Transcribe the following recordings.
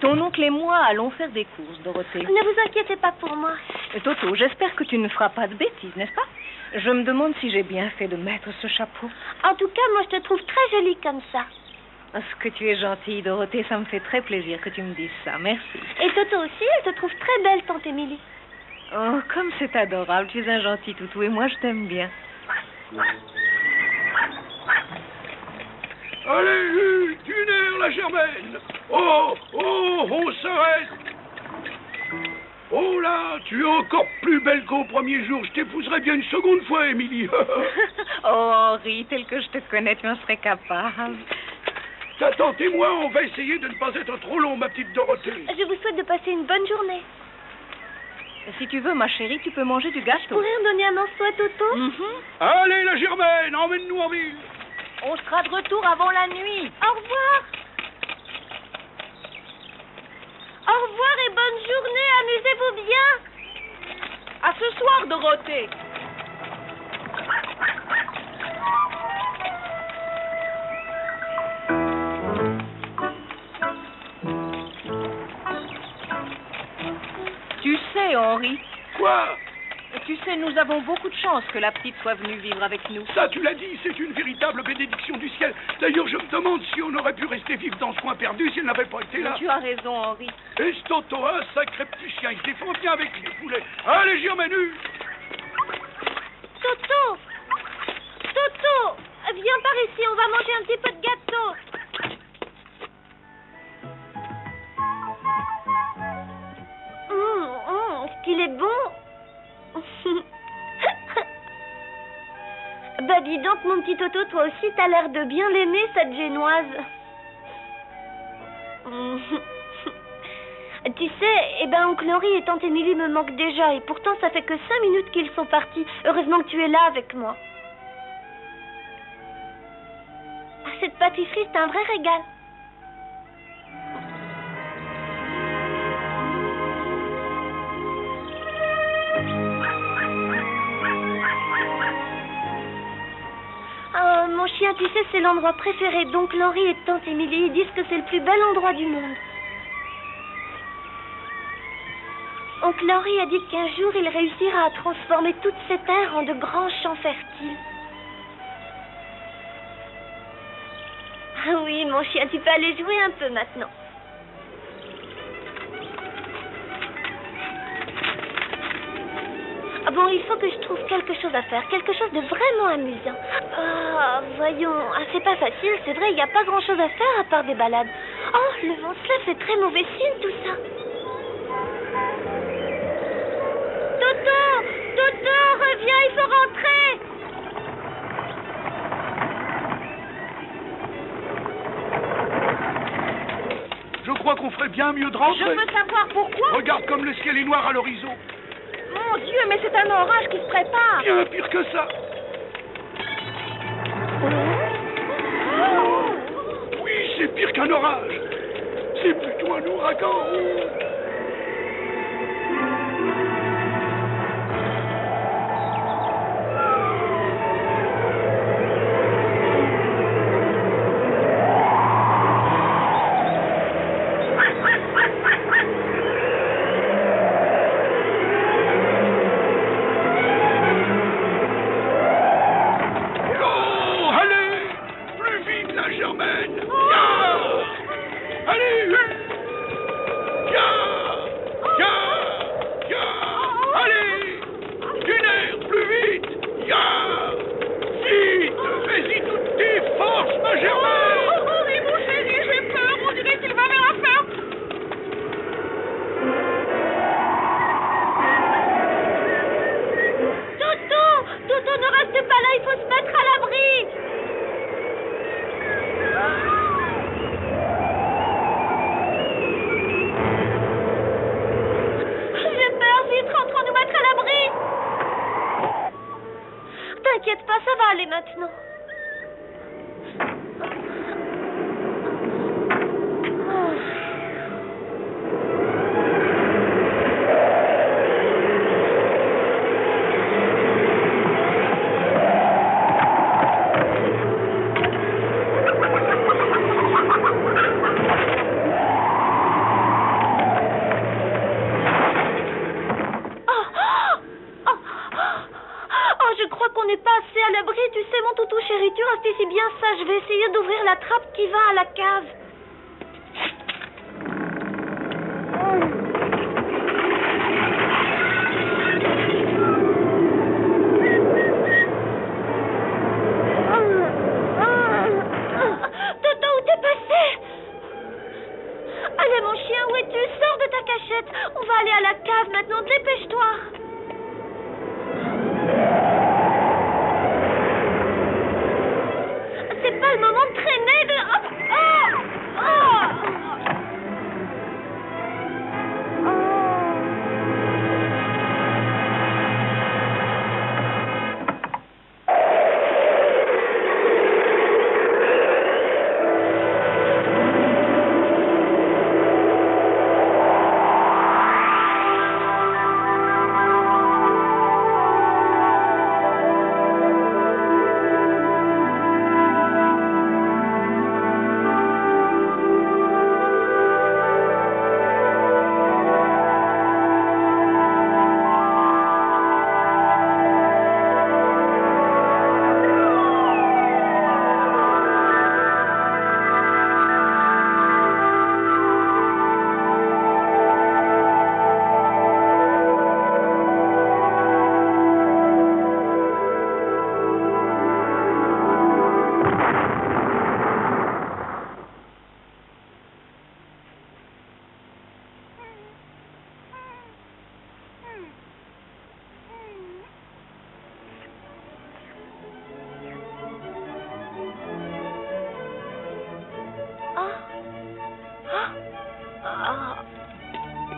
Ton oncle et moi allons faire des courses, Dorothée. Ne vous inquiétez pas pour moi. Toto, j'espère que tu ne feras pas de bêtises, n'est-ce pas? Je me demande si j'ai bien fait de mettre ce chapeau. En tout cas, moi, je te trouve très jolie comme ça. Est-ce que tu es gentille, Dorothée? Ça me fait très plaisir que tu me dises ça. Merci. Et Toto aussi, elle te trouve très belle, tante Émilie. Oh, comme c'est adorable. Tu es un gentil toutou et moi, je t'aime bien. Allez, d'une heure, la Germaine. Oh, on s'arrête. Oh là, tu es encore plus belle qu'au premier jour. Je t'épouserai bien une seconde fois, Émilie. Oh, Henri, tel que je te connais, tu en serais capable. Ta tante et moi, on va essayer de ne pas être trop long, ma petite Dorothée. Je vous souhaite de passer une bonne journée. Si tu veux, ma chérie, tu peux manger du gâteau. Je pourrais en donner un morceau à Toto? Allez, la Germaine, emmène-nous en ville. On sera de retour avant la nuit. Au revoir. Au revoir et bonne journée. Amusez-vous bien. À ce soir, Dorothée. Tu sais, Henri. Quoi? Tu sais, nous avons beaucoup de chance que la petite soit venue vivre avec nous. Ça, tu l'as dit, c'est une véritable bénédiction du ciel. D'ailleurs, je me demande si on aurait pu rester vivre dans ce coin perdu si elle n'avait pas été là. Tu as raison, Henri. Et ce Toto, un sacré petit chien, il se défend bien avec les poulets. Allez, Germaine. Toto! Toto! Viens par ici, on va manger un petit peu de gâteau. Est-ce qu'il est bon? Bah dis donc, mon petit Toto, toi aussi t'as l'air de bien l'aimer, cette génoise. Tu sais, oncle Henri et tante Émilie me manquent déjà, et pourtant ça fait que 5 minutes qu'ils sont partis. Heureusement que tu es là avec moi. Cette pâtisserie, c'est un vrai régal. Mon chien, tu sais, c'est l'endroit préféré d'oncle Henri et de tante Émilie. Ils disent que c'est le plus bel endroit du monde. Oncle Henri a dit qu'un jour, il réussira à transformer toute cette terre en de grands champs fertiles. Ah oui, mon chien, tu peux aller jouer un peu maintenant. Ah bon, il faut que je trouve quelque chose à faire, quelque chose de vraiment amusant. Ah, voyons, c'est pas facile, c'est vrai, il n'y a pas grand-chose à faire à part des balades. Oh, le vent se lève, c'est très mauvais signe tout ça. Toto, Toto, reviens, il faut rentrer. Je crois qu'on ferait bien mieux de rentrer. Je veux savoir pourquoi. Regarde comme le ciel est noir à l'horizon. Mon Dieu, mais c'est un orage qui se prépare. Bien pire que ça. Oui, c'est pire qu'un orage. C'est plutôt un ouragan. T'inquiète pas, ça va aller maintenant. Tu sais, mon toutou chéri, tu restes ici bien ça. Je vais essayer d'ouvrir la trappe qui va à la cave. Toto, où t'es passé? Allez, mon chien, où es-tu? Sors de ta cachette. On va aller à la cave maintenant. Dépêche-toi. C'est pas le moment de traîner de...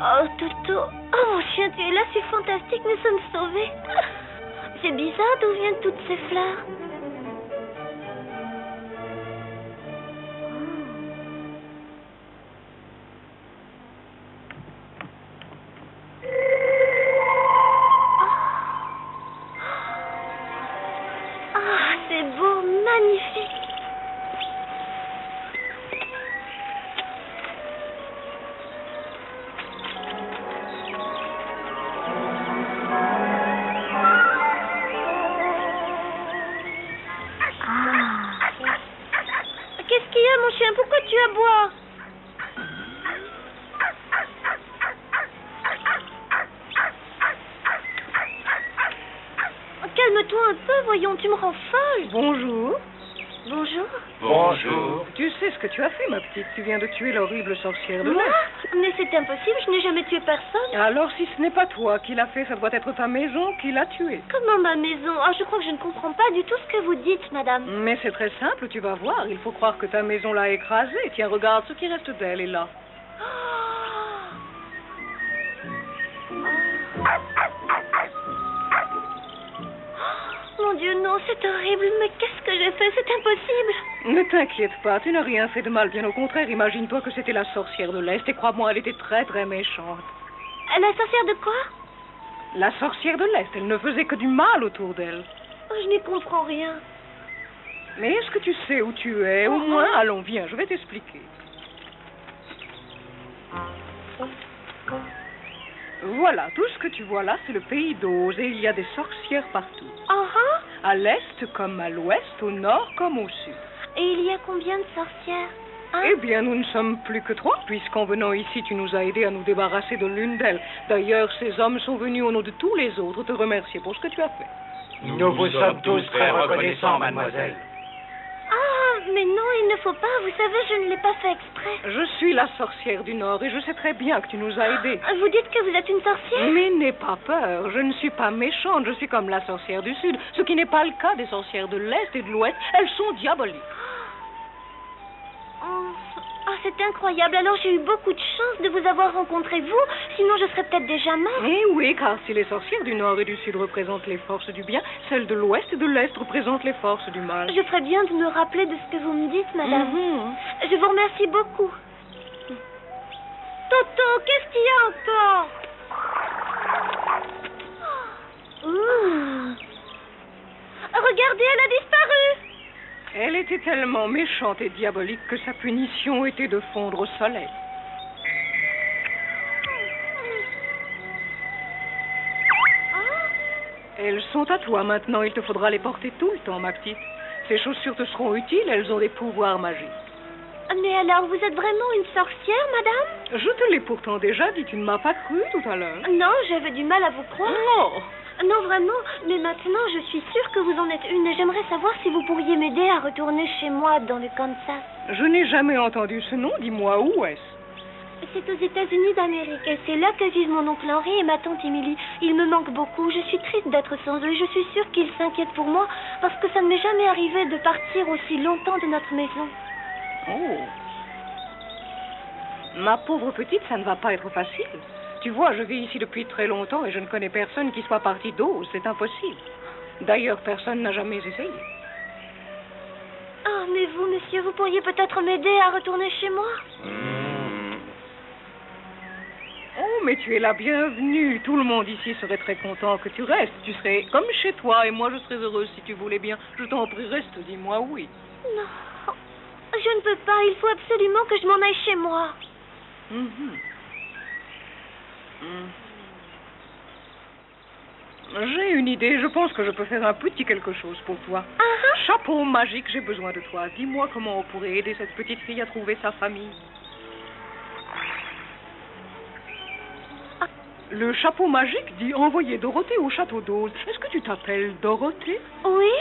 Oh, Toto. Oh, mon chien, tu es là, c'est fantastique, nous sommes sauvés. C'est bizarre, d'où viennent toutes ces fleurs? Ah, c'est beau, magnifique. Qu'est-ce qu'il y a, à boire. Calme-toi un peu, voyons, tu me rends folle. Bonjour. Bonjour. Bonjour. Tu sais ce que tu as fait, ma petite. Tu viens de tuer l'horrible sorcière de Moi? l'Est. Mais c'est impossible, je n'ai jamais tué personne. Alors, si ce n'est pas toi qui l'a fait, ça doit être ta maison qui l'a tué. Comment ma maison? Ah, je crois que je ne comprends pas du tout ce que vous dites, madame. Mais c'est très simple, tu vas voir. Il faut croire que ta maison l'a écrasée. Tiens, regarde, ce qui reste d'elle est là. Mon Dieu, non, c'est horrible. Mais qu'est-ce que j'ai fait? C'est impossible. Ne t'inquiète pas, tu n'as rien fait de mal. Bien au contraire, imagine-toi que c'était la sorcière de l'Est. Et crois-moi, elle était très, très méchante. La sorcière de quoi? La sorcière de l'Est, elle ne faisait que du mal autour d'elle. Oh, je n'y comprends rien. Mais est-ce que tu sais où tu es? Au moins, allons, viens, je vais t'expliquer. Voilà, tout ce que tu vois là, c'est le pays d'Oz et il y a des sorcières partout. À l'est comme à l'ouest, au nord comme au sud. Et il y a combien de sorcières? Eh bien, nous ne sommes plus que 3, puisqu'en venant ici, tu nous as aidés à nous débarrasser de l'une d'elles. D'ailleurs, ces hommes sont venus au nom de tous les autres te remercier pour ce que tu as fait. Nous vous sommes tous très reconnaissants, mademoiselle. Ah, mais non, il ne faut pas. Vous savez, je ne l'ai pas fait exprès. Je suis la sorcière du Nord et je sais très bien que tu nous as aidés. Vous dites que vous êtes une sorcière? Mais n'aie pas peur, je ne suis pas méchante, je suis comme la sorcière du Sud, ce qui n'est pas le cas des sorcières de l'Est et de l'Ouest, elles sont diaboliques. Ah, c'est incroyable. Alors j'ai eu beaucoup de chance de vous avoir rencontré, vous. Sinon, je serais peut-être déjà morte. Eh oui, car si les sorcières du Nord et du Sud représentent les forces du bien, celles de l'Ouest et de l'Est représentent les forces du mal. Je ferais bien de me rappeler de ce que vous me dites, madame. Je vous remercie beaucoup. Toto, qu'est-ce qu'il y a encore? Regardez, elle a disparu. Elle était tellement méchante et diabolique que sa punition était de fondre au soleil. Elles sont à toi maintenant, il te faudra les porter tout le temps, ma petite. Ces chaussures te seront utiles, elles ont des pouvoirs magiques. Mais alors, vous êtes vraiment une sorcière, madame? Je te l'ai pourtant déjà dit, tu ne m'as pas cru tout à l'heure. Non, j'avais du mal à vous croire. Oh. Non, vraiment, mais maintenant, je suis sûre que vous en êtes une et j'aimerais savoir si vous pourriez m'aider à retourner chez moi dans le Kansas. Je n'ai jamais entendu ce nom, dis-moi où est-ce? C'est aux États-Unis d'Amérique et c'est là que vivent mon oncle Henry et ma tante Emily. Ils me manquent beaucoup, je suis triste d'être sans eux et je suis sûre qu'ils s'inquiètent pour moi parce que ça ne m'est jamais arrivé de partir aussi longtemps de notre maison. Oh. Ma pauvre petite, ça ne va pas être facile. Tu vois, je vis ici depuis très longtemps et je ne connais personne qui soit parti d'Oz. C'est impossible. D'ailleurs, personne n'a jamais essayé. Ah, mais vous, monsieur, vous pourriez peut-être m'aider à retourner chez moi? Oh, mais tu es la bienvenue. Tout le monde ici serait très content que tu restes. Tu serais comme chez toi et moi je serais heureuse si tu voulais bien. Je t'en prie, reste, dis-moi oui. Non, je ne peux pas. Il faut absolument que je m'en aille chez moi. J'ai une idée, je pense que je peux faire un petit quelque chose pour toi. Chapeau magique, j'ai besoin de toi. Dis-moi comment on pourrait aider cette petite fille à trouver sa famille. Le chapeau magique dit envoyer Dorothée au château d'Oz. Est-ce que tu t'appelles Dorothée? Oui?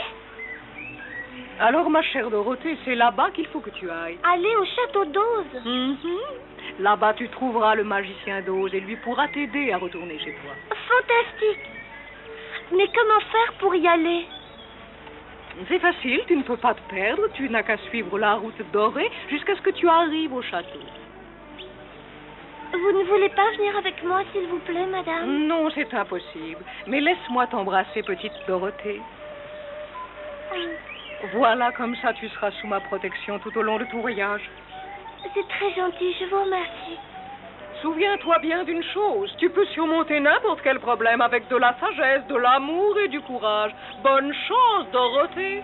Alors, ma chère Dorothée, c'est là-bas qu'il faut que tu ailles. Aller au château d'Oz? Là-bas, tu trouveras le magicien d'Oz et lui pourra t'aider à retourner chez toi. Fantastique! Mais comment faire pour y aller? C'est facile, tu ne peux pas te perdre. Tu n'as qu'à suivre la route dorée jusqu'à ce que tu arrives au château. Vous ne voulez pas venir avec moi, s'il vous plaît, madame? Non, c'est impossible. Mais laisse-moi t'embrasser, petite Dorothée. Voilà, comme ça, tu seras sous ma protection tout au long de ton voyage. C'est très gentil, je vous remercie. Souviens-toi bien d'une chose, tu peux surmonter n'importe quel problème avec de la sagesse, de l'amour et du courage. Bonne chance, Dorothée.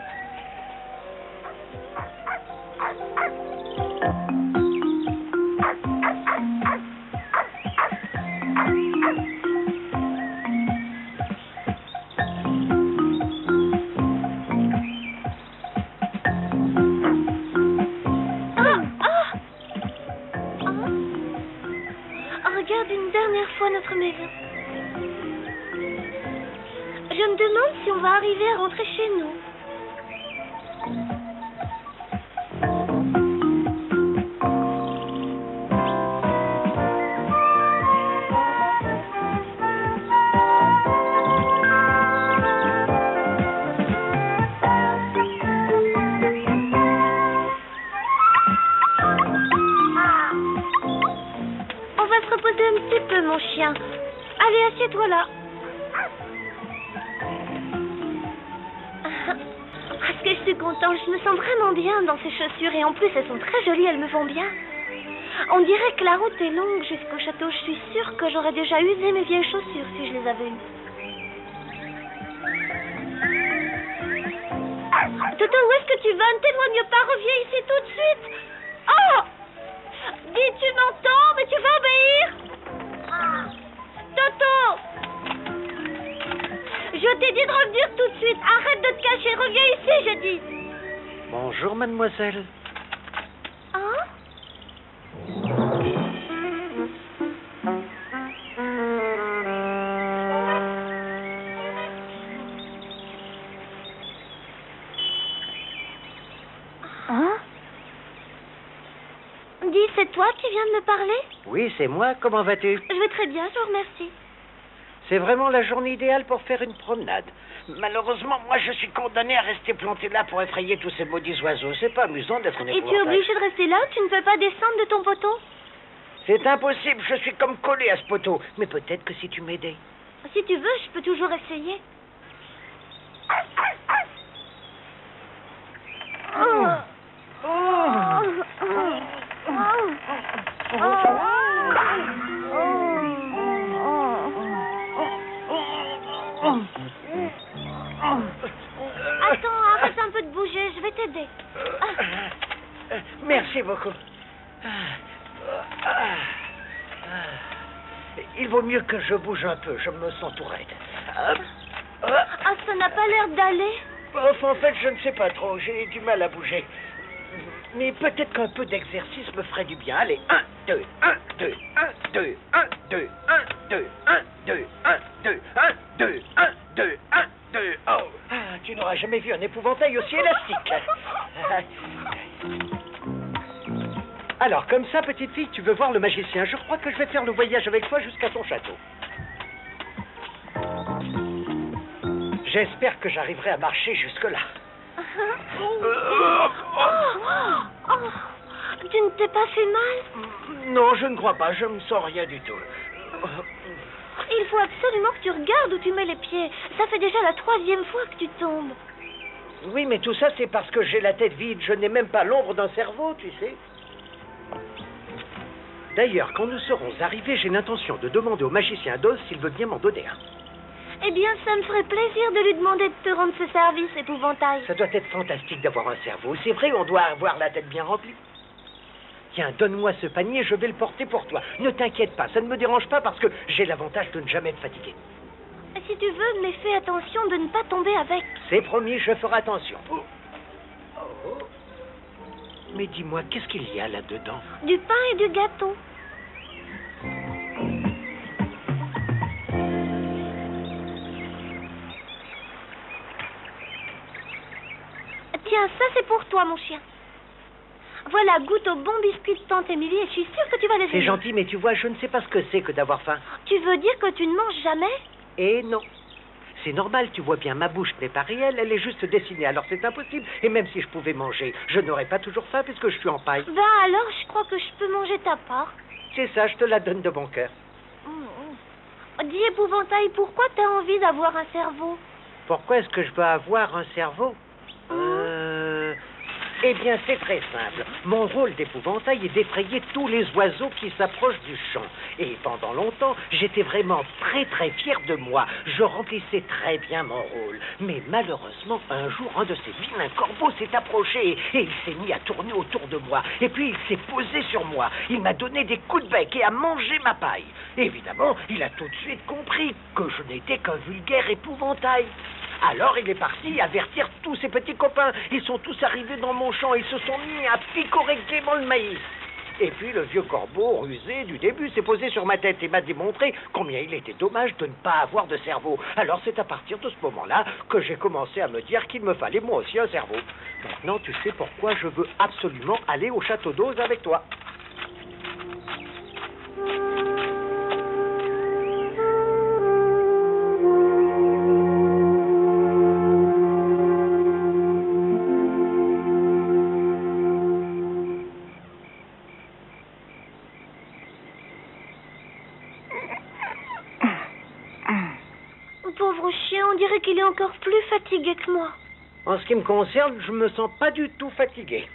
si on va arriver à rentrer chez nous. On va se reposer un petit peu, mon chien. Allez, assieds-toi là. Parce que je suis contente, je me sens vraiment bien dans ces chaussures et en plus elles sont très jolies, elles me vont bien. On dirait que la route est longue jusqu'au château, je suis sûre que j'aurais déjà usé mes vieilles chaussures si je les avais eues. Toto, où est-ce que tu vas? Ne t'éloigne pas, reviens ici tout de suite. Oh! Dis, tu m'entends, mais tu vas obéir? Toto! Je t'ai dit de revenir tout de suite. Arrête de te cacher. Reviens ici, j'ai dit. Bonjour, mademoiselle. Hein? Hein? Dis, c'est toi qui viens de me parler? Oui, c'est moi. Comment vas-tu? Je vais très bien, je vous remercie. C'est vraiment la journée idéale pour faire une promenade. Malheureusement, moi, je suis condamné à rester planté là pour effrayer tous ces maudits oiseaux. C'est pas amusant d'être un Et tu es épouvantail. obligé de rester là? Tu ne peux pas descendre de ton poteau? C'est impossible. Je suis comme collé à ce poteau. Mais peut-être que si tu m'aidais. Si tu veux, je peux toujours essayer. Attends, arrête un peu de bouger, je vais t'aider. Merci beaucoup. Il vaut mieux que je bouge un peu. Je me sens tout raide. Ah, ça n'a pas l'air d'aller. Enfin, en fait, je ne sais pas trop. J'ai du mal à bouger. Mais peut-être qu'un peu d'exercice me ferait du bien. Allez, 1, 2, 1, 2, 1, 2, 1, 2, 1, 2, 1, 2, 1, 2, 1, 2, 1, 2, 1, 2. Oh, tu n'auras jamais vu un épouvantail aussi élastique. Alors, comme ça, petite fille, tu veux voir le magicien. Je crois que je vais faire le voyage avec toi jusqu'à ton château. J'espère que j'arriverai à marcher jusque-là. Tu ne t'es pas fait mal? Non, je ne crois pas. Je ne sens rien du tout. Il faut absolument que tu regardes où tu mets les pieds. Ça fait déjà la 3e fois que tu tombes. Oui, mais tout ça, c'est parce que j'ai la tête vide. Je n'ai même pas l'ombre d'un cerveau, tu sais. D'ailleurs, quand nous serons arrivés, j'ai l'intention de demander au magicien d'Oz s'il veut bien m'en donner un. Eh bien, ça me ferait plaisir de lui demander de te rendre ce service, épouvantail. Ça doit être fantastique d'avoir un cerveau. C'est vrai, on doit avoir la tête bien remplie. Tiens, donne-moi ce panier, je vais le porter pour toi. Ne t'inquiète pas, ça ne me dérange pas parce que j'ai l'avantage de ne jamais être fatigué. Si tu veux, mais fais attention de ne pas tomber avec. C'est promis, je ferai attention. Mais dis-moi, qu'est-ce qu'il y a là-dedans? Du pain et du gâteau. Tiens, ça c'est pour toi, mon chien. Voilà, goûte au bon biscuit de tante Émilie et je suis sûre que tu vas les aimer. C'est gentil, mais tu vois, je ne sais pas ce que c'est que d'avoir faim. Tu veux dire que tu ne manges jamais? Et non. C'est normal, tu vois bien, ma bouche n'est pas réelle, elle est juste dessinée, alors c'est impossible. Et même si je pouvais manger, je n'aurais pas toujours faim puisque je suis en paille. Ben alors, je crois que je peux manger ta part. C'est ça, je te la donne de bon cœur. Dis, épouvantail, pourquoi t'as envie d'avoir un cerveau? Pourquoi est-ce que je veux avoir un cerveau? Eh bien, c'est très simple. Mon rôle d'épouvantail est d'effrayer tous les oiseaux qui s'approchent du champ. Et pendant longtemps, j'étais vraiment très très fier de moi. Je remplissais très bien mon rôle. Mais malheureusement, un jour, un de ces vilains corbeaux s'est approché et il s'est mis à tourner autour de moi. Et puis, il s'est posé sur moi. Il m'a donné des coups de bec et a mangé ma paille. Évidemment, il a tout de suite compris que je n'étais qu'un vulgaire épouvantail. Alors il est parti avertir tous ses petits copains. Ils sont tous arrivés dans mon champ. Ils se sont mis à picorer gaiement le maïs. Et puis le vieux corbeau, rusé du début, s'est posé sur ma tête et m'a démontré combien il était dommage de ne pas avoir de cerveau. Alors c'est à partir de ce moment-là que j'ai commencé à me dire qu'il me fallait moi aussi un cerveau. Maintenant, tu sais pourquoi je veux absolument aller au château d'Oz avec toi. Pauvre chien, on dirait qu'il est encore plus fatigué que moi. En ce qui me concerne, je me sens pas du tout fatigué.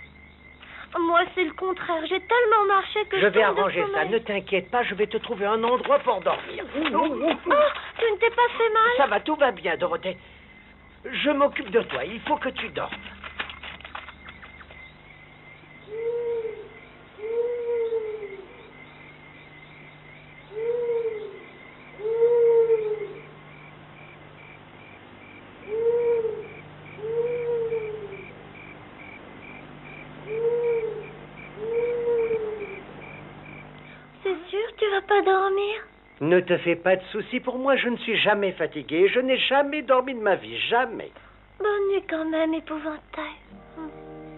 Moi, c'est le contraire. J'ai tellement marché que Je vais tombe de arranger ça. sommeil. Ne t'inquiète pas, je vais te trouver un endroit pour dormir. Oh, tu ne t'es pas fait mal? Ça va, tout va bien, Dorothée. Je m'occupe de toi. Il faut que tu dormes. C'est sûr, tu vas pas dormir? Ne te fais pas de soucis pour moi. Je ne suis jamais fatigué. Je n'ai jamais dormi de ma vie. Jamais. Bonne nuit quand même, épouvantail.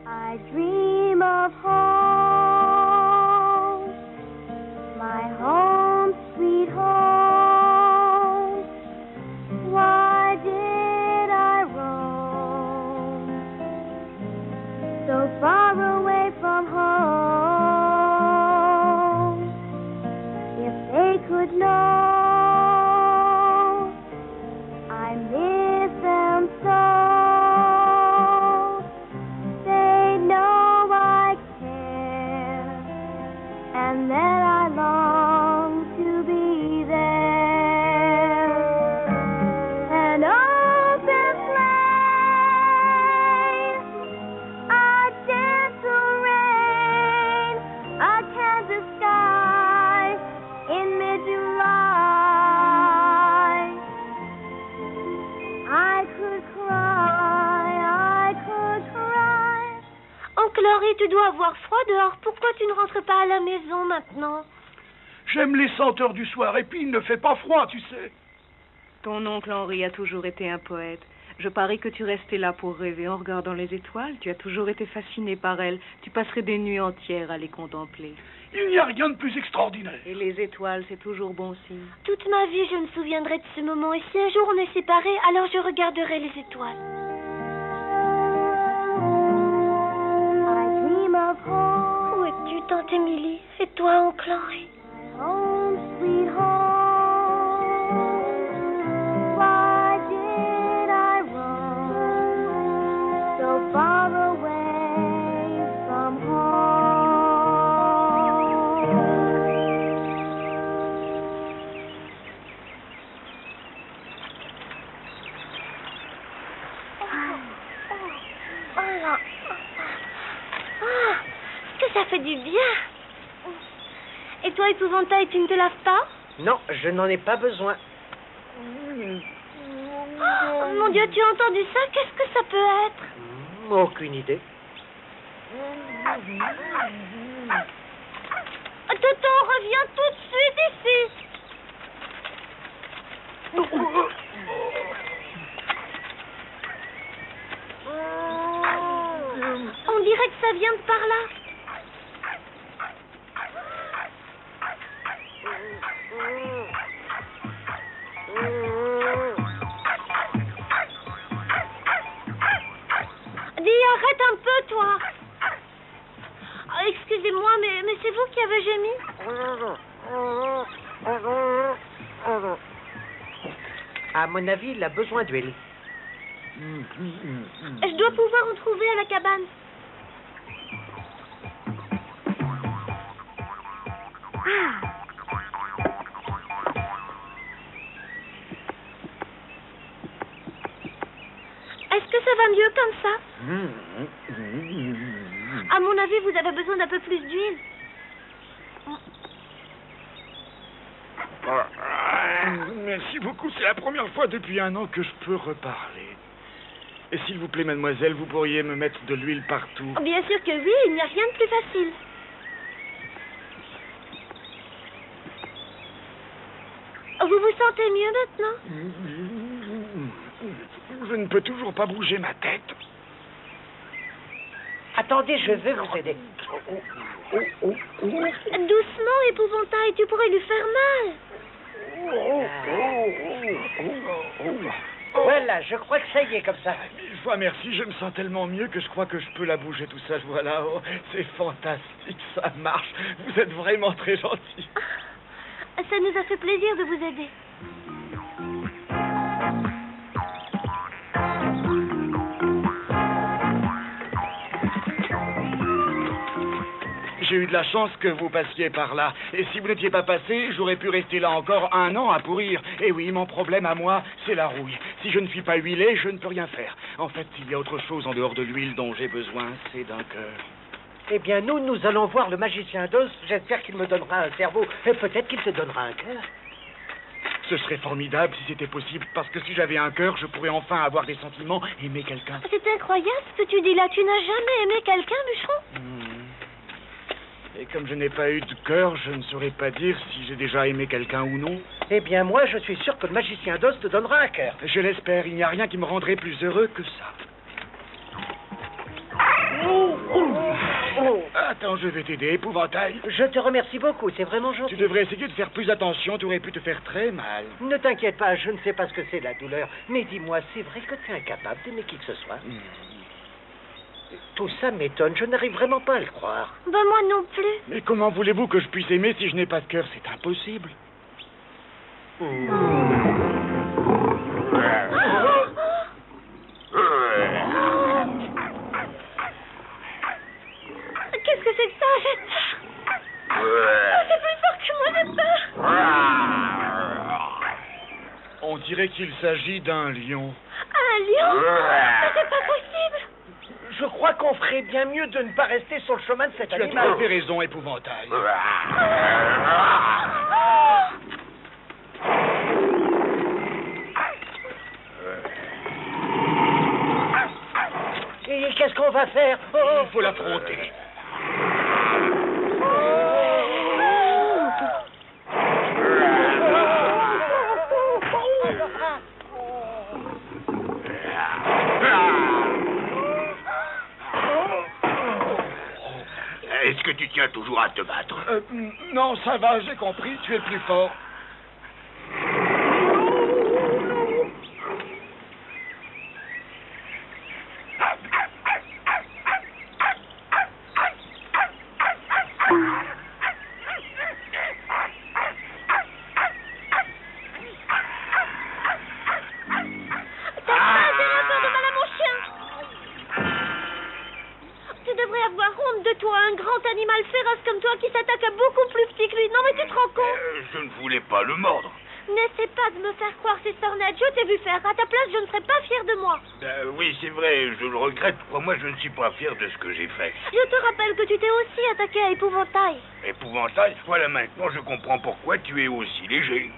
I dream of home, my home, sweet home. Why did I roam so far away from home? If they could know, I miss them so. They know I care, and that I long to be there. An open place, a gentle rain, a Kansas sky in mid-July. I could cry. Oncle Henri, tu dois avoir froid dehors. Pourquoi tu ne rentres pas à la maison maintenant? J'aime les senteurs du soir, et puis il ne fait pas froid, tu sais. Ton oncle Henri a toujours été un poète. Je parie que tu restais là pour rêver en regardant les étoiles. Tu as toujours été fasciné par elles. Tu passerais des nuits entières à les contempler. Il n'y a rien de plus extraordinaire. Et les étoiles, c'est toujours bon signe. Toute ma vie, je me souviendrai de ce moment. Et si un jour on est séparés, alors je regarderai les étoiles. I dream of home, Où es-tu, tante Émilie? Et toi, oncle Henri? home, sweet home. Why did I roam so far away from home? Voilà. Ah, que ça fait du bien. Et toi, épouvantail, tu ne te laves pas? Non, je n'en ai pas besoin. Oh, mon Dieu, tu as entendu ça? Qu'est-ce que ça peut être? Aucune idée. Toto, reviens tout de suite ici. On dirait que ça vient de par là. Dis, arrête un peu, toi. Excusez-moi, mais c'est vous qui avez gémi? À mon avis, il a besoin d'huile. Je dois pouvoir en trouver à la cabane. Est-ce que ça va mieux comme ça? À mon avis, vous avez besoin d'un peu plus d'huile. Merci beaucoup, c'est la première fois depuis 1 an que je peux reparler. Et s'il vous plaît, mademoiselle, vous pourriez me mettre de l'huile partout. Bien sûr que oui, il n'y a rien de plus facile. sentez mieux maintenant? Je ne peux toujours pas bouger ma tête. Attendez, je vais vous aider. Doucement, épouvantail, tu pourrais lui faire mal. Voilà, je crois que ça y est comme ça. Mille fois merci, je me sens tellement mieux que je crois que je peux la bouger tout seul. Voilà, oh, c'est fantastique, ça marche. Vous êtes vraiment très gentil. Ça nous a fait plaisir de vous aider. J'ai eu de la chance que vous passiez par là. Et si vous n'étiez pas passé, j'aurais pu rester là encore 1 an à pourrir. Et oui, mon problème à moi, c'est la rouille. Si je ne suis pas huilé, je ne peux rien faire. En fait, il y a autre chose en dehors de l'huile dont j'ai besoin, c'est d'un cœur. Eh bien, nous allons voir le magicien d'Oz. J'espère qu'il me donnera un cerveau. Et peut-être qu'il te donnera un cœur. Ce serait formidable si c'était possible, parce que si j'avais un cœur, je pourrais enfin avoir des sentiments, aimer quelqu'un. C'est incroyable ce que tu dis là. Tu n'as jamais aimé quelqu'un, bûcheron? Et comme je n'ai pas eu de cœur, je ne saurais pas dire si j'ai déjà aimé quelqu'un ou non. Eh bien, moi, je suis sûr que le magicien d'Oz te donnera un cœur. Je l'espère, il n'y a rien qui me rendrait plus heureux que ça. Attends, je vais t'aider, épouvantail. Je te remercie beaucoup, c'est vraiment gentil. Tu devrais essayer de faire plus attention, tu aurais pu te faire très mal. Ne t'inquiète pas, je ne sais pas ce que c'est la douleur. Mais dis-moi, c'est vrai que tu es incapable d'aimer qui que ce soit? Tout ça m'étonne, je n'arrive vraiment pas à le croire. Ben moi non plus. Mais comment voulez-vous que je puisse aimer si je n'ai pas de cœur? C'est impossible. Qu'est-ce que c'est que ça? J'ai peur. C'est plus fort que moi, j'ai peur. On dirait qu'il s'agit d'un lion. Un lion? C'est pas possible. Je crois qu'on ferait bien mieux de ne pas rester sur le chemin de cet Tu as tout animal. à fait raison, épouvantail. Et qu'est-ce qu'on va faire? Il faut l'affronter. Est-ce que tu tiens toujours à te battre? Non, ça va, j'ai compris, tu es le plus fort. Un grand animal féroce comme toi qui s'attaque à beaucoup plus petit que lui. Non mais tu te rends compte? Je ne voulais pas le mordre. N'essaie pas de me faire croire ces sornettes. Je t'ai vu faire. À ta place, je ne serais pas fière de moi. Oui, c'est vrai, je le regrette. Crois-moi, je ne suis pas fier de ce que j'ai fait. Je te rappelle que tu t'es aussi attaqué à Épouvantail. Épouvantail? Voilà, maintenant je comprends pourquoi tu es aussi léger.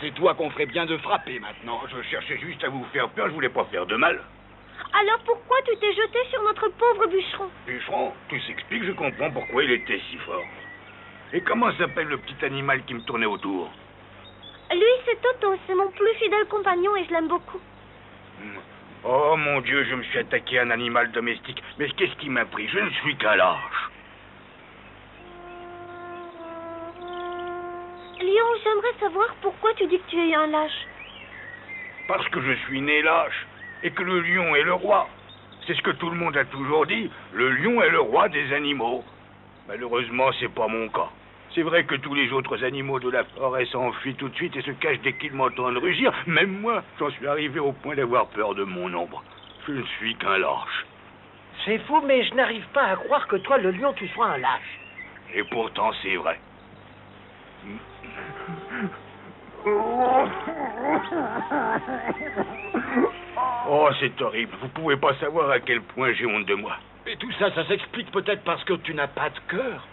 C'est toi qu'on ferait bien de frapper maintenant. Je cherchais juste à vous faire peur, je voulais pas faire de mal. Alors pourquoi tu t'es jeté sur notre pauvre bûcheron? Bûcheron, tout s'explique, je comprends pourquoi il était si fort. Et comment s'appelle le petit animal qui me tournait autour? Lui, c'est Toto, c'est mon plus fidèle compagnon et je l'aime beaucoup. Oh mon Dieu, je me suis attaqué à un animal domestique. Mais qu'est-ce qui m'a pris? Je ne suis qu'un lâche. Lion, j'aimerais savoir pourquoi tu dis que tu es un lâche. Parce que je suis né lâche et que le lion est le roi. C'est ce que tout le monde a toujours dit. Le lion est le roi des animaux. Malheureusement, c'est pas mon cas. C'est vrai que tous les autres animaux de la forêt s'enfuient tout de suite et se cachent dès qu'ils m'entendent rugir. Même moi, j'en suis arrivé au point d'avoir peur de mon ombre. Je ne suis qu'un lâche. C'est fou, mais je n'arrive pas à croire que toi, le lion, tu sois un lâche. Et pourtant, c'est vrai. Oh, c'est horrible. Vous pouvez pas savoir à quel point j'ai honte de moi. Et tout ça, ça s'explique peut-être parce que tu n'as pas de cœur.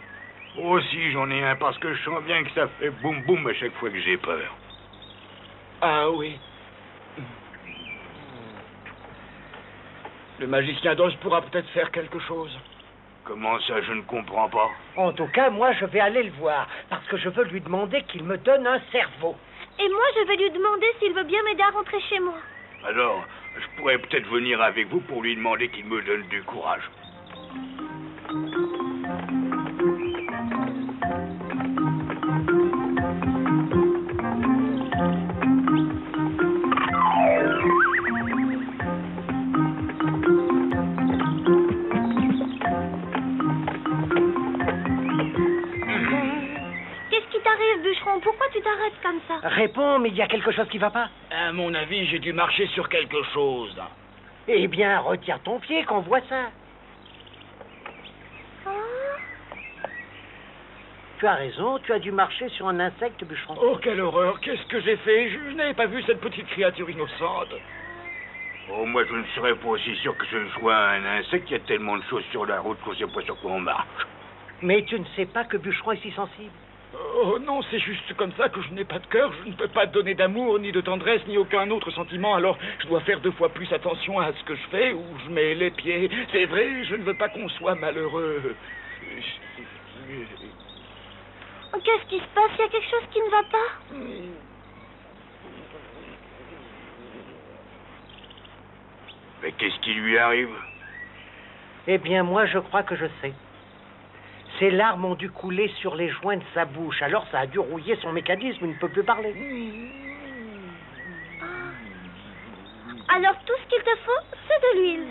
Oh, si, j'en ai un, parce que je sens bien que ça fait boum boum à chaque fois que j'ai peur. Ah oui. Le magicien d'Oz pourra peut-être faire quelque chose. Comment ça, je ne comprends pas? En tout cas, moi, je vais aller le voir, parce que je veux lui demander qu'il me donne un cerveau. Et moi, je vais lui demander s'il veut bien m'aider à rentrer chez moi. Alors, je pourrais peut-être venir avec vous pour lui demander qu'il me donne du courage. Bûcheron, pourquoi tu t'arrêtes comme ça? Réponds, mais il y a quelque chose qui va pas. À mon avis, j'ai dû marcher sur quelque chose. Eh bien, retire ton pied qu'on voit ça. Oh. Tu as raison, tu as dû marcher sur un insecte, Bûcheron. Oh, quelle horreur! Qu'est-ce que j'ai fait? Je n'avais pas vu cette petite créature innocente. Oh, moi, je ne serais pas aussi sûr que ce soit un insecte. Il y a tellement de choses sur la route qu'on ne sait pas sur quoi on marche. Mais tu ne sais pas que Bûcheron est si sensible. Oh non, c'est juste comme ça que je n'ai pas de cœur. Je ne peux pas te donner d'amour, ni de tendresse, ni aucun autre sentiment. Alors, je dois faire 2 fois plus attention à ce que je fais, où je mets les pieds. C'est vrai, je ne veux pas qu'on soit malheureux. Qu'est-ce qui se passe? Il y a quelque chose qui ne va pas? Mais qu'est-ce qui lui arrive? Eh bien, moi, je crois que je sais. Ses larmes ont dû couler sur les joints de sa bouche. Alors, ça a dû rouiller son mécanisme. Il ne peut plus parler. Alors, tout ce qu'il te faut, c'est de l'huile.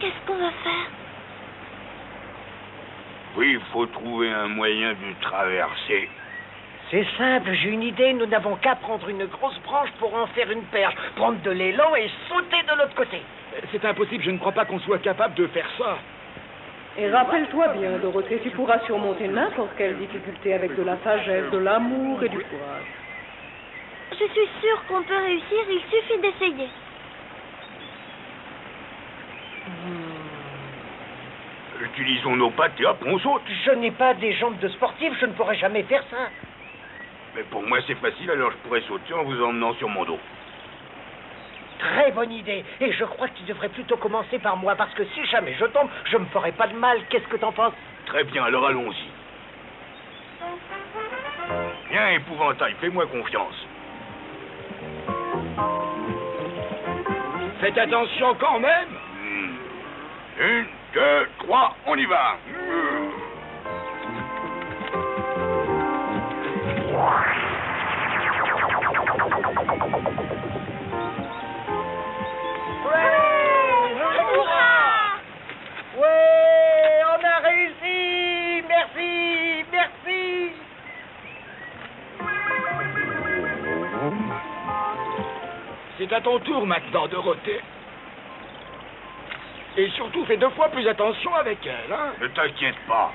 Qu'est-ce qu'on va faire? Oui, il faut trouver un moyen de traverser. C'est simple, j'ai une idée. Nous n'avons qu'à prendre une grosse branche pour en faire une perche, prendre de l'élan et sauter de l'autre côté. C'est impossible, je ne crois pas qu'on soit capable de faire ça. Et rappelle-toi bien, Dorothée, tu pourras surmonter n'importe quelle difficulté avec de la sagesse, de l'amour et du courage. Je suis sûre qu'on peut réussir, il suffit d'essayer. Utilisons nos pattes et hop, on saute. Je n'ai pas des jambes de sportif, je ne pourrais jamais faire ça. Mais pour moi, c'est facile, alors je pourrais sauter en vous emmenant sur mon dos. Très bonne idée. Et je crois que tu devrais plutôt commencer par moi, parce que si jamais je tombe, je me ferai pas de mal. Qu'est-ce que t'en penses? Très bien, alors allons-y. Viens, épouvantail, fais-moi confiance. Faites attention quand même. 1, 2, 3, on y va. Ouais, on a réussi. Merci, merci. C'est à ton tour maintenant, Dorothée. Et surtout, fais 2 fois plus attention avec elle, hein? Ne t'inquiète pas.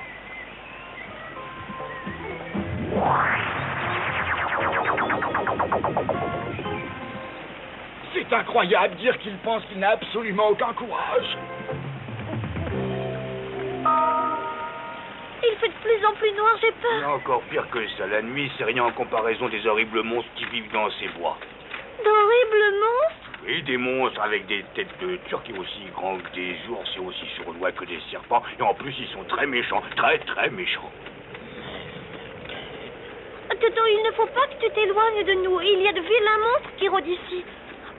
C'est incroyable de dire qu'il pense qu'il n'a absolument aucun courage. Il fait de plus en plus noir, j'ai Il y peur. a encore pire que ça. La nuit, c'est rien en comparaison des horribles monstres qui vivent dans ces bois. D'horribles monstres? Oui, des monstres avec des têtes de turcs aussi grands que des ours et aussi sournois que des serpents. Et en plus, ils sont très méchants. Très, très méchants. Toto, il ne faut pas que tu t'éloignes de nous. Il y a de vilains monstres qui rôdent ici.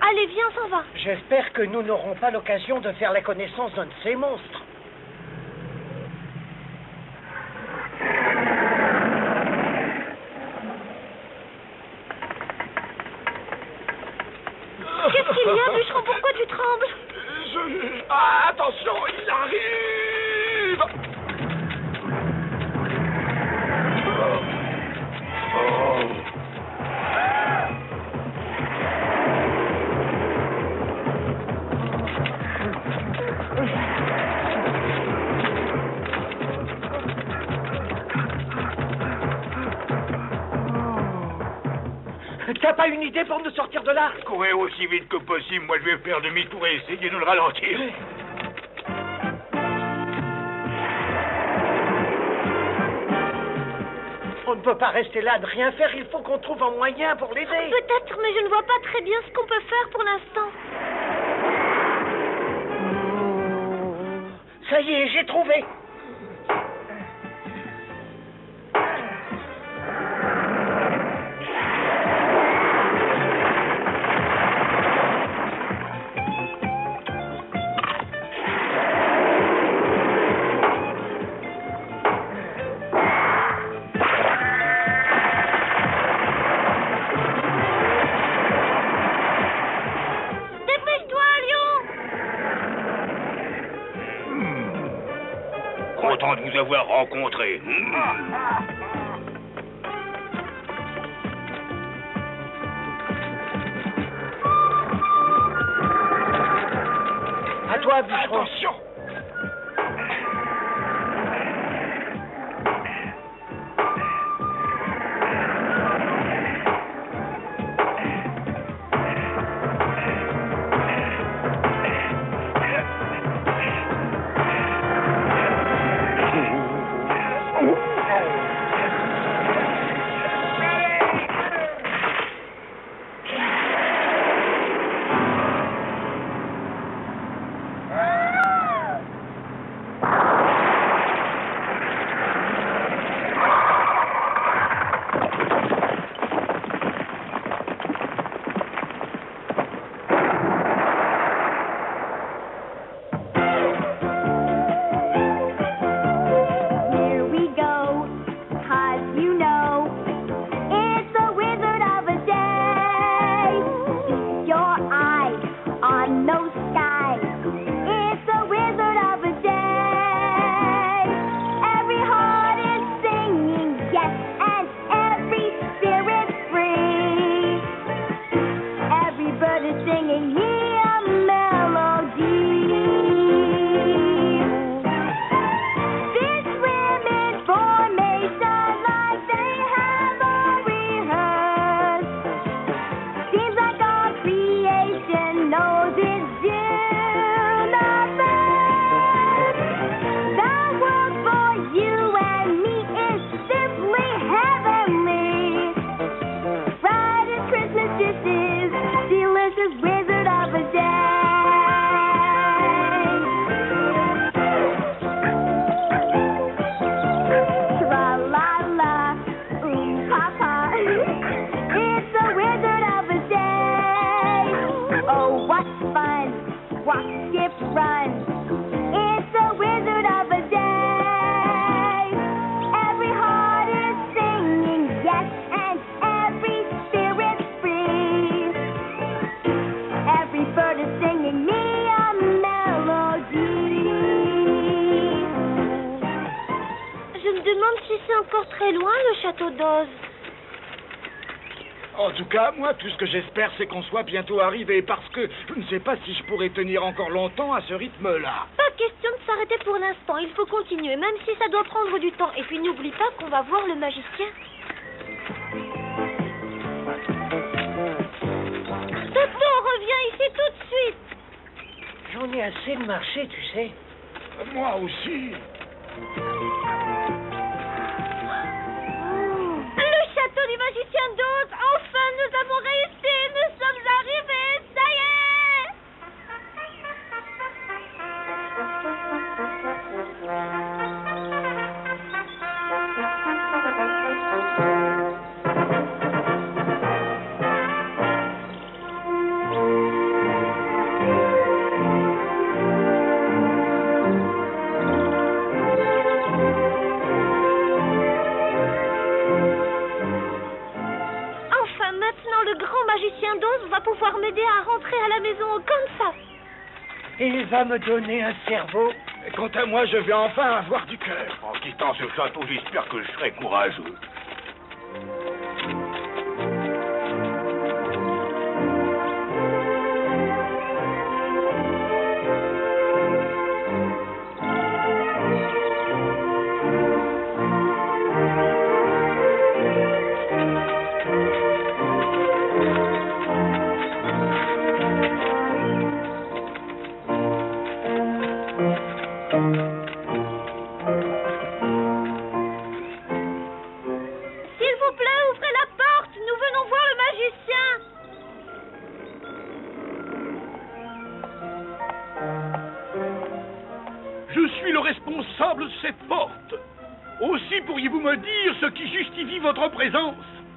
Allez, viens, on s'en va. J'espère que nous n'aurons pas l'occasion de faire la connaissance d'un de ces monstres. Qu'est-ce qu'il y a, Bûcheron? Pourquoi tu trembles? Ah, attention, il arrive! T'as pas une idée pour nous sortir de là? Courez aussi vite que possible. Moi, je vais faire demi-tour et essayer de le ralentir. On ne peut pas rester là de rien faire. Il faut qu'on trouve un moyen pour l'aider. Peut-être, mais je ne vois pas très bien ce qu'on peut faire pour l'instant. Ça y est, j'ai trouvé. Content de vous avoir rencontré. À toi, bûcheron. Attention! Très loin, le château d'Oz. En tout cas, moi, tout ce que j'espère, c'est qu'on soit bientôt arrivé, parce que je ne sais pas si je pourrai tenir encore longtemps à ce rythme-là. Pas question de s'arrêter pour l'instant. Il faut continuer, même si ça doit prendre du temps. Et puis n'oublie pas qu'on va voir le magicien. Toto, reviens ici tout de suite. J'en ai assez de marcher, tu sais. Moi aussi. Le château du magicien d'Oz, enfin nous avons réussi, nous sommes arrivés, ça y est! Le grand magicien d'Oz va pouvoir m'aider à rentrer à la maison comme ça. Et il va me donner un cerveau. Et quant à moi, je vais enfin avoir du cœur. En quittant ce château, j'espère que je serai courageux. responsable de cette porte. Aussi pourriez-vous me dire ce qui justifie votre présence?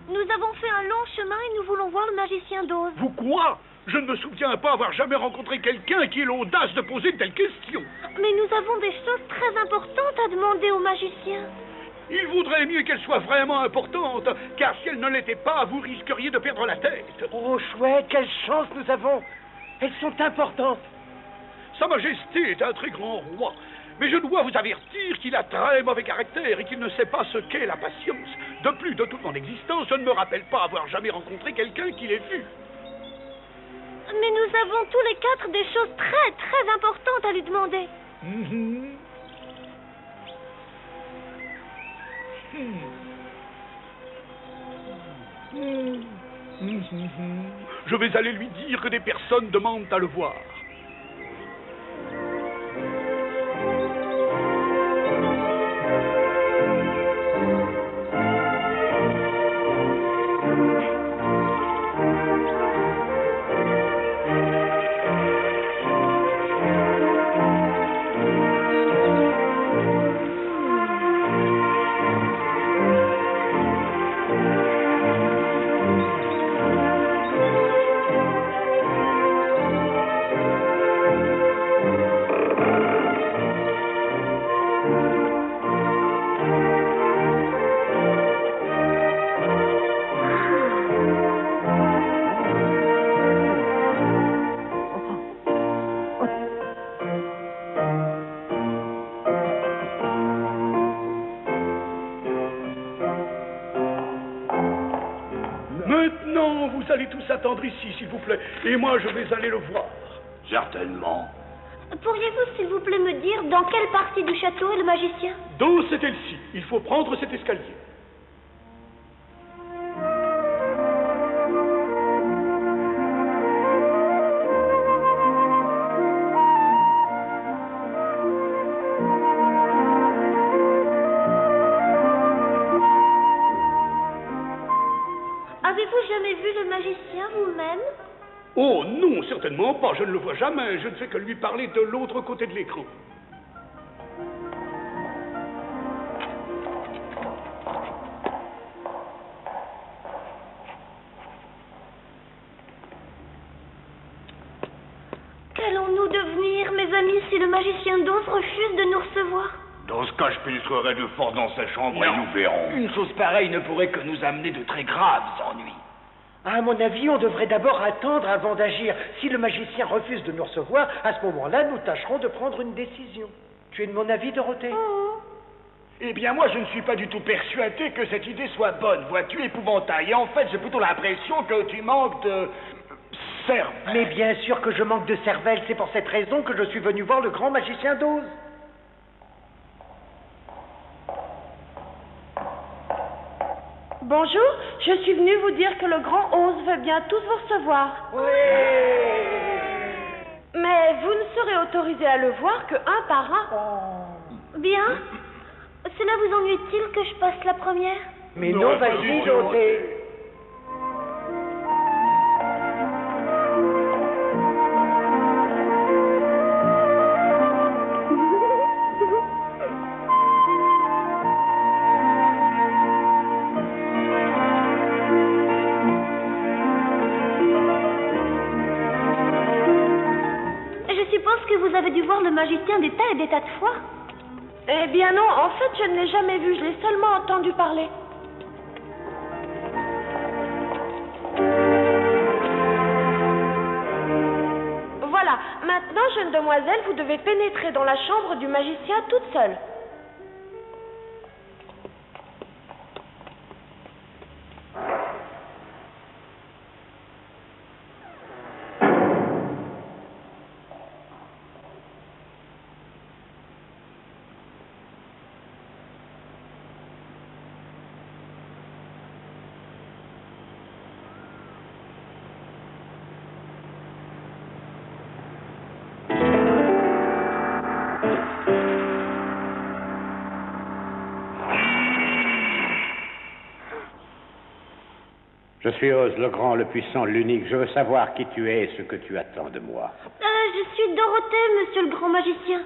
Nous avons fait un long chemin et nous voulons voir le magicien d'Oz. Vous quoi? Je ne me souviens pas avoir jamais rencontré quelqu'un qui ait l'audace de poser de telles questions. Mais nous avons des choses très importantes à demander au magicien. Il vaudrait mieux qu'elles soient vraiment importantes, car si elles ne l'étaient pas, vous risqueriez de perdre la tête. Oh, chouette, quelle chance nous avons. Elles sont importantes. Sa Majesté est un très grand roi, mais je dois vous avertir qu'il a très mauvais caractère et qu'il ne sait pas ce qu'est la patience. De plus, de toute mon existence, je ne me rappelle pas avoir jamais rencontré quelqu'un qui l'ait vu. Mais nous avons tous les quatre des choses très, très importantes à lui demander. Je vais aller lui dire que des personnes demandent à le voir. Maintenant, vous allez tous attendre ici, s'il vous plaît, et moi je vais aller le voir. Certainement. Pourriez-vous, s'il vous plaît, me dire dans quelle partie du château est le magicien? Dans cette aile-ci, il faut prendre cet escalier. Avez-vous jamais vu le magicien vous-même? Oh non, certainement pas, je ne le vois jamais, je ne fais que lui parler de l'autre côté de l'écran. Qu'allons-nous devenir, mes amis, si le magicien d'Oz refuse de nous recevoir? Dans ce cas, je pénétrerai de force dans sa chambre et nous verrons. Une chose pareille ne pourrait que nous amener de très graves ennuis. À mon avis, on devrait d'abord attendre avant d'agir. Si le magicien refuse de nous recevoir, à ce moment-là, nous tâcherons de prendre une décision. Tu es de mon avis, Dorothée? Eh bien, moi, je ne suis pas du tout persuadé que cette idée soit bonne. Vois-tu, épouvantail. Et en fait, j'ai plutôt l'impression que tu manques de cerveau. Mais bien sûr que je manque de cervelle. C'est pour cette raison que je suis venu voir le grand magicien d'Oz. Bonjour, je suis venue vous dire que le grand Oz veut bien tous vous recevoir. Oui. Mais vous ne serez autorisé à le voir que un par un. Bien. Cela vous ennuie-t-il que je passe la première? Mais non, vas-y, Dorothée. Vous avez dû voir le magicien des tas et des tas de fois? Eh bien non, en fait, je ne l'ai jamais vu, je l'ai seulement entendu parler. Voilà, maintenant, jeune demoiselle, vous devez pénétrer dans la chambre du magicien toute seule. Je suis Oz, le grand, le puissant, l'unique. Je veux savoir qui tu es et ce que tu attends de moi. Je suis Dorothée, monsieur le grand magicien.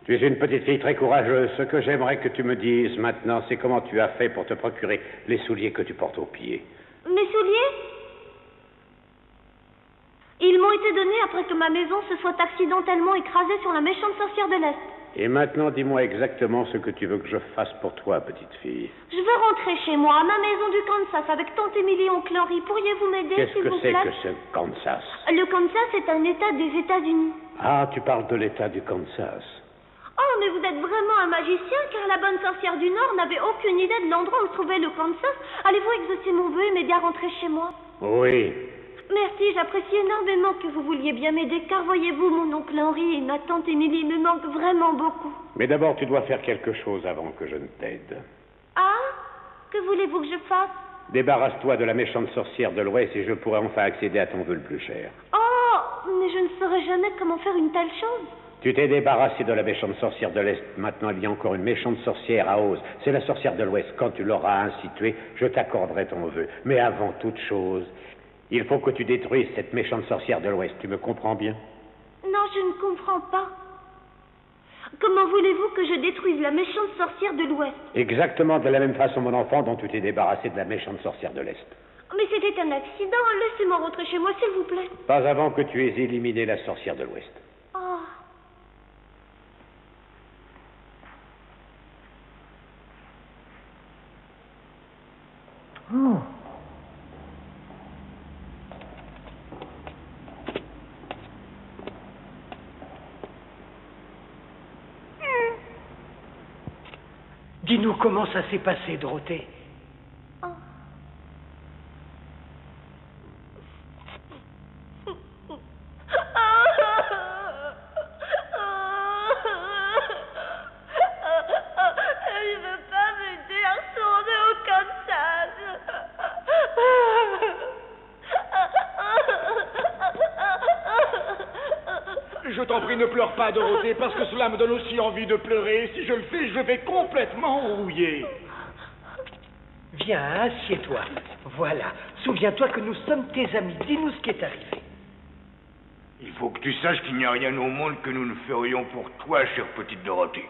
Tu es une petite fille très courageuse. Ce que j'aimerais que tu me dises maintenant, c'est comment tu as fait pour te procurer les souliers que tu portes aux pieds. Mes souliers? Ils m'ont été donnés après que ma maison se soit accidentellement écrasée sur la méchante sorcière de l'Est. Et maintenant, dis-moi exactement ce que tu veux que je fasse pour toi, petite fille. Je veux rentrer chez moi, à ma maison du Kansas, avec tante Émilie et oncle Henry. Pourriez-vous m'aider, s'il vous plaît? Qu'est-ce que c'est que ce Kansas? Le Kansas est un État des États-Unis. Ah, tu parles de l'État du Kansas. Oh, mais vous êtes vraiment un magicien, car la bonne sorcière du Nord n'avait aucune idée de l'endroit où se trouvait le Kansas. Allez-vous exaucer mon vœu et m'aider à rentrer chez moi? Oui. Merci, j'apprécie énormément que vous vouliez bien m'aider, car voyez-vous, mon oncle Henry et ma tante Émilie me manquent vraiment beaucoup. Mais d'abord, tu dois faire quelque chose avant que je ne t'aide. Ah? Que voulez-vous que je fasse? Débarrasse-toi de la méchante sorcière de l'Ouest et je pourrai enfin accéder à ton vœu le plus cher. Oh, mais je ne saurais jamais comment faire une telle chose. Tu t'es débarrassé de la méchante sorcière de l'Est. Maintenant, il y a encore une méchante sorcière à Oz. C'est la sorcière de l'Ouest. Quand tu l'auras ainsi tuée, je t'accorderai ton vœu. Mais avant toute chose, il faut que tu détruises cette méchante sorcière de l'Ouest. Tu me comprends bien? Non, je ne comprends pas. Comment voulez-vous que je détruise la méchante sorcière de l'Ouest? Exactement de la même façon, mon enfant, dont tu t'es débarrassé de la méchante sorcière de l'Est. Mais c'était un accident. Laissez-moi rentrer chez moi, s'il vous plaît. Pas avant que tu aies éliminé la sorcière de l'Ouest. Oh. Oh. Dis-nous comment ça s'est passé, Dorothée. Oh. Il ne veut pas m'aider à retourner au Kansas. Je t'en prie, ne pleure pas, Dorothée, parce que cela me donne aussi envie de pleurer. Si je le fais, je vais complètement rouiller. Viens, assieds-toi. Voilà. Souviens-toi que nous sommes tes amis. Dis-nous ce qui est arrivé. Il faut que tu saches qu'il n'y a rien au monde que nous ne ferions pour toi, chère petite Dorothée.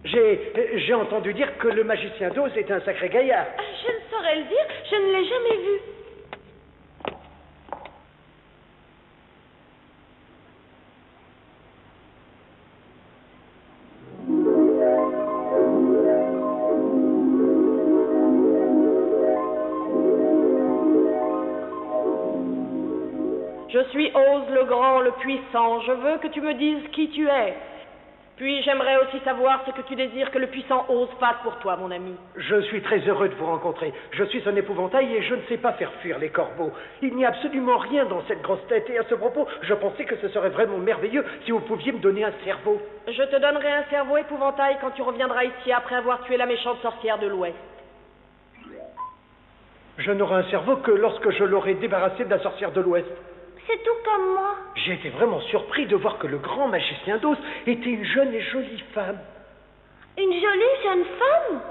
J'ai entendu dire que le magicien d'Oz est un sacré gaillard. Je ne saurais le dire, je ne l'ai jamais vu. Je suis Oz le Grand, le Puissant. Je veux que tu me dises qui tu es. Puis j'aimerais aussi savoir ce que tu désires que le puissant Oz fasse pour toi, mon ami. Je suis très heureux de vous rencontrer. Je suis un épouvantail et je ne sais pas faire fuir les corbeaux. Il n'y a absolument rien dans cette grosse tête. Et à ce propos, je pensais que ce serait vraiment merveilleux si vous pouviez me donner un cerveau. Je te donnerai un cerveau épouvantail quand tu reviendras ici après avoir tué la méchante sorcière de l'Ouest. Je n'aurai un cerveau que lorsque je l'aurai débarrassé de la sorcière de l'Ouest. C'est tout comme moi. J'ai été vraiment surpris de voir que le grand magicien d'Oz était une jeune et jolie femme. Une jolie jeune femme?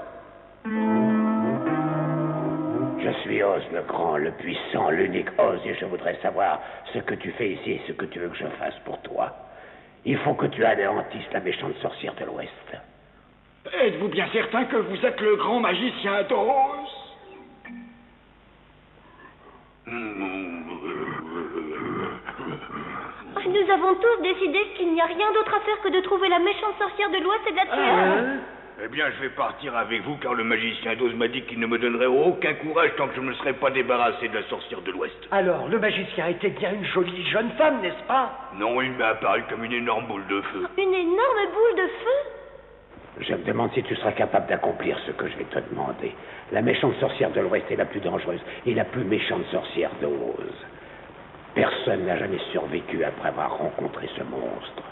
Je suis Oz le Grand, le Puissant, l'unique Oz, et je voudrais savoir ce que tu fais ici et ce que tu veux que je fasse pour toi. Il faut que tu anéantisses la méchante sorcière de l'Ouest. Êtes-vous bien certain que vous êtes le grand magicien d'Oz? Nous avons tous décidé qu'il n'y a rien d'autre à faire que de trouver la méchante sorcière de l'Ouest et de la tuer. Eh bien, je vais partir avec vous, car le magicien d'Oz m'a dit qu'il ne me donnerait aucun courage tant que je ne me serais pas débarrassé de la sorcière de l'Ouest. Alors, le magicien était bien une jolie jeune femme, n'est-ce pas? Non, il m'est apparu comme une énorme boule de feu. Une énorme boule de feu? Je me demande si tu seras capable d'accomplir ce que je vais te demander. La méchante sorcière de l'Ouest est la plus dangereuse et la plus méchante sorcière d'Oz. Personne n'a jamais survécu après avoir rencontré ce monstre.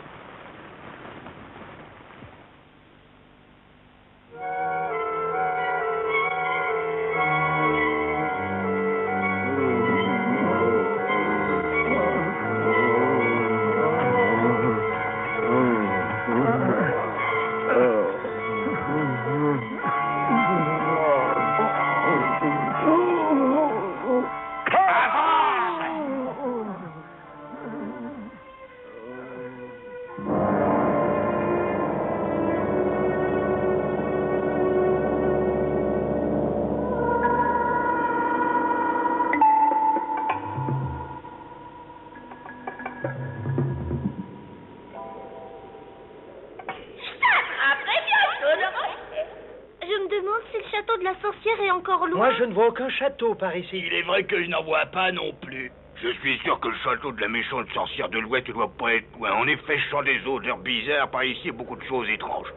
château de la sorcière est encore loin. Moi, je ne vois aucun château par ici. Il est vrai que je n'en vois pas non plus. Je suis sûr que le château de la méchante sorcière de l'Ouest ne doit pas être loin. En effet, je sens des odeurs bizarres par ici et beaucoup de choses étranges.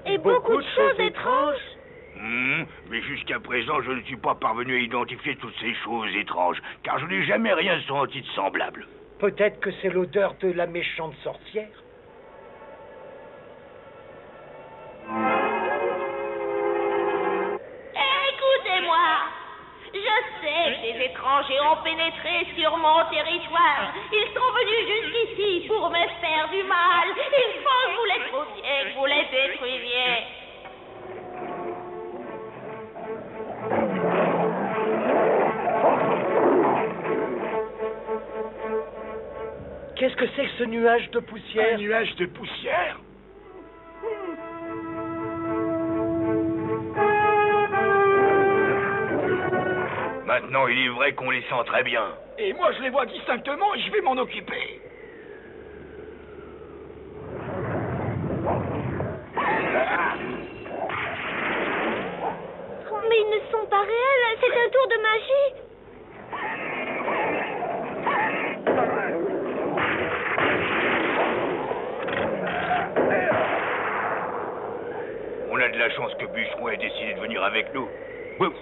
Et beaucoup de choses étranges. Mais jusqu'à présent, je ne suis pas parvenu à identifier toutes ces choses étranges, car je n'ai jamais rien senti de semblable. Peut-être que c'est l'odeur de la méchante sorcière. Écoutez-moi. Je sais que des étrangers ont pénétré sur mon territoire. Ils sont venus jusqu'ici pour me faire du mal. Il faut que vous les trouviez, que vous les détruisiez. Qu'est-ce que c'est que ce nuage de poussière? Un nuage de poussière? Maintenant, il est vrai qu'on les sent très bien. Et moi, je les vois distinctement et je vais m'en occuper. Mais ils ne sont pas réels, c'est un tour de magie. On a de la chance que Bûcheron ait décidé de venir avec nous. Ouf.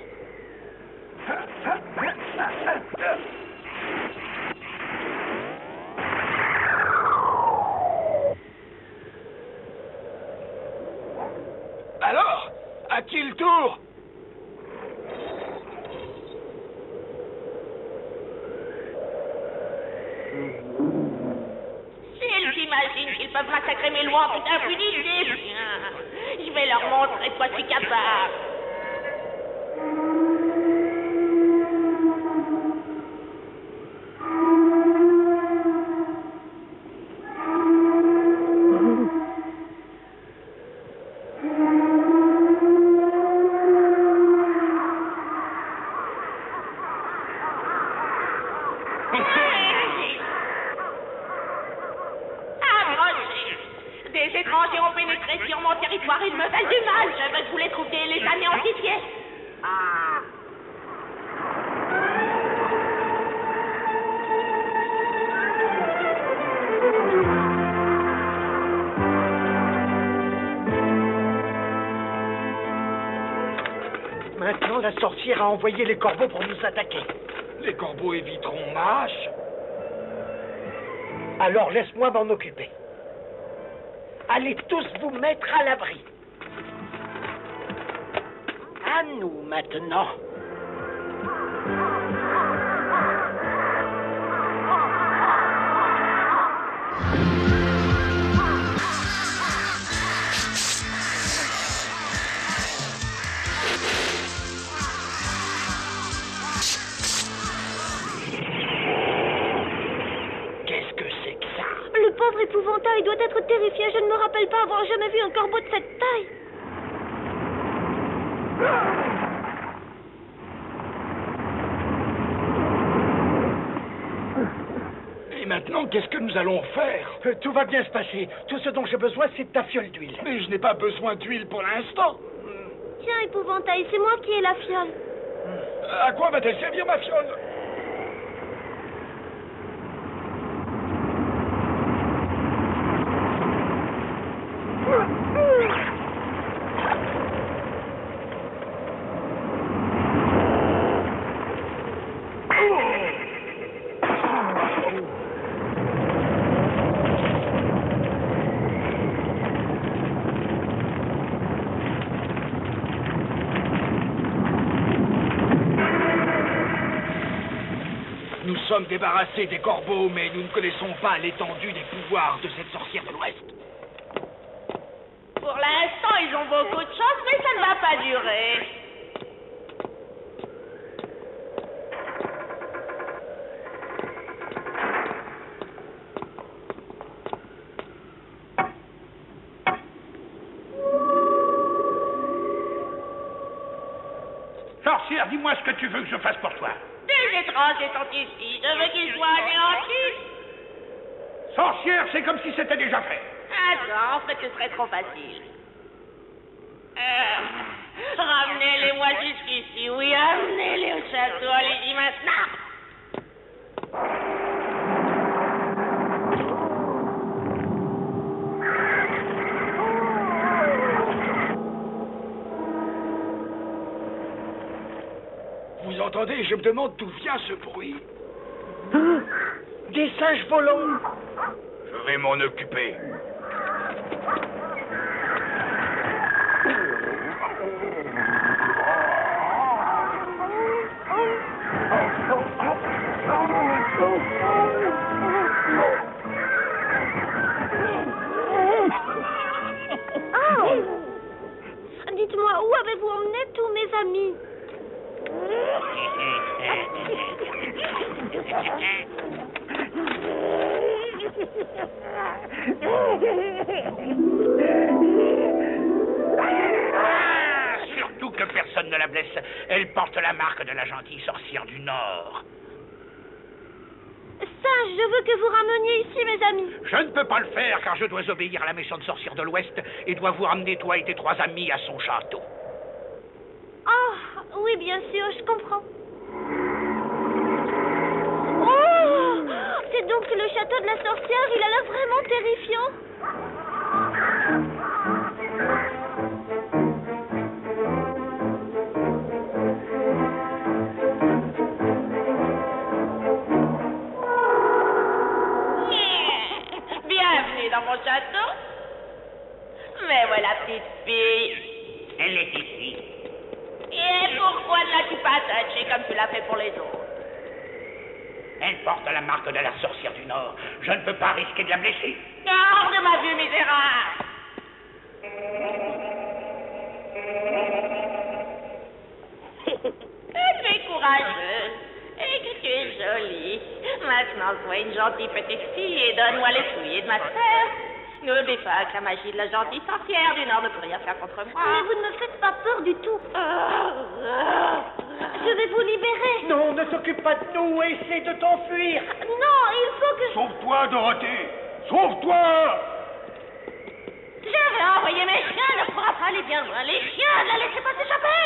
Alors, à qui le tour? S'ils s'imaginent qu'ils peuvent massacrer mes lois en toute impunité, bien, je vais leur montrer de quoi je suis capable. Des étrangers ont pénétré sur mon territoire, ils me veulent du mal. Je veux que vous les trouviez et les anéantissiez. Ah. Maintenant, la sorcière a envoyé les corbeaux pour nous attaquer. Les corbeaux éviteront ma hache. Alors, laisse-moi m'en occuper. Allez tous vous mettre à l'abri. À nous, maintenant. Qu'est-ce que c'est que ça? Le pauvre épouvantail doit être terrifié. Je ne me rappelle pas avoir jamais vu un corbeau de cette taille. Et maintenant, qu'est-ce que nous allons faire? Tout va bien se passer. Tout ce dont j'ai besoin, c'est de ta fiole d'huile. Mais je n'ai pas besoin d'huile pour l'instant. Tiens, épouvantail, c'est moi qui ai la fiole. À quoi va-t-elle servir, ma fiole? Nous sommes débarrassés des corbeaux, mais nous ne connaissons pas l'étendue des pouvoirs de cette sorcière de l'Ouest. Pour l'instant, ils ont beaucoup de chance, mais ça ne va pas durer. Sorcière, dis-moi ce que tu veux que je fasse pour toi. Des étrangers sont ici. Je veux qu'ils soient anéantis. Sorcière, c'est comme si c'était déjà fait. Attends, en fait, ce serait trop facile. Ramenez-les-moi jusqu'ici, oui, amenez-les au château, allez-y maintenant. Vous entendez? Je me demande d'où vient ce bruit. Des singes volants. Je vais m'en occuper. Dites-moi, où avez-vous emmené tous mes amis? Surtout que personne ne la blesse. Elle porte la marque de la gentille sorcière du Nord. Sage, je veux que vous rameniez ici mes amis. Je ne peux pas le faire car je dois obéir à la méchante sorcière de l'Ouest et dois vous ramener toi et tes 3 amis à son château. Oh, oui, bien sûr, je comprends. Oh, c'est donc le château de la sorcière, il a l'air vraiment terrifiant. Bienvenue dans mon château. Mais voilà, petite fille. Elle est ici. Et pourquoi ne l'as-tu pas attachée comme tu l'as fait pour les autres? Elle porte la marque de la sorcière du Nord. Je ne peux pas risquer de la blesser. Hors de ma vue, misérable! Tu es courageuse et que tu es jolie. Maintenant, sois une gentille petite fille et donne-moi les souliers de ma sœur. N'oublie pas que la magie de la gentille sorcière du Nord ne peut rien faire contre moi. Mais vous ne me faites pas peur du tout. Je vais vous libérer. Non, ne t'occupe pas de nous, essaie de t'enfuir. Non, il faut que... Sauve-toi, Dorothée! Sauve-toi! Je vais envoyer mes chiens, ne pourra pas aller bien loin. Les chiens, ne la laissez pas s'échapper.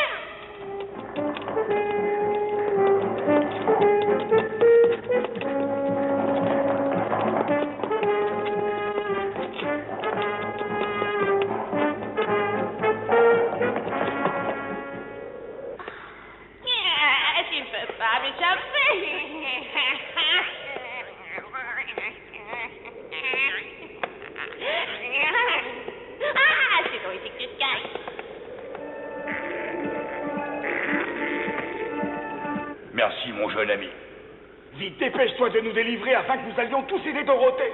Tu ne peux pas m'échapper. Ah, c'est donc ici que tu te caches. Merci, mon jeune ami. Vite, dépêche-toi de nous délivrer afin que nous allions tous aider Dorothée.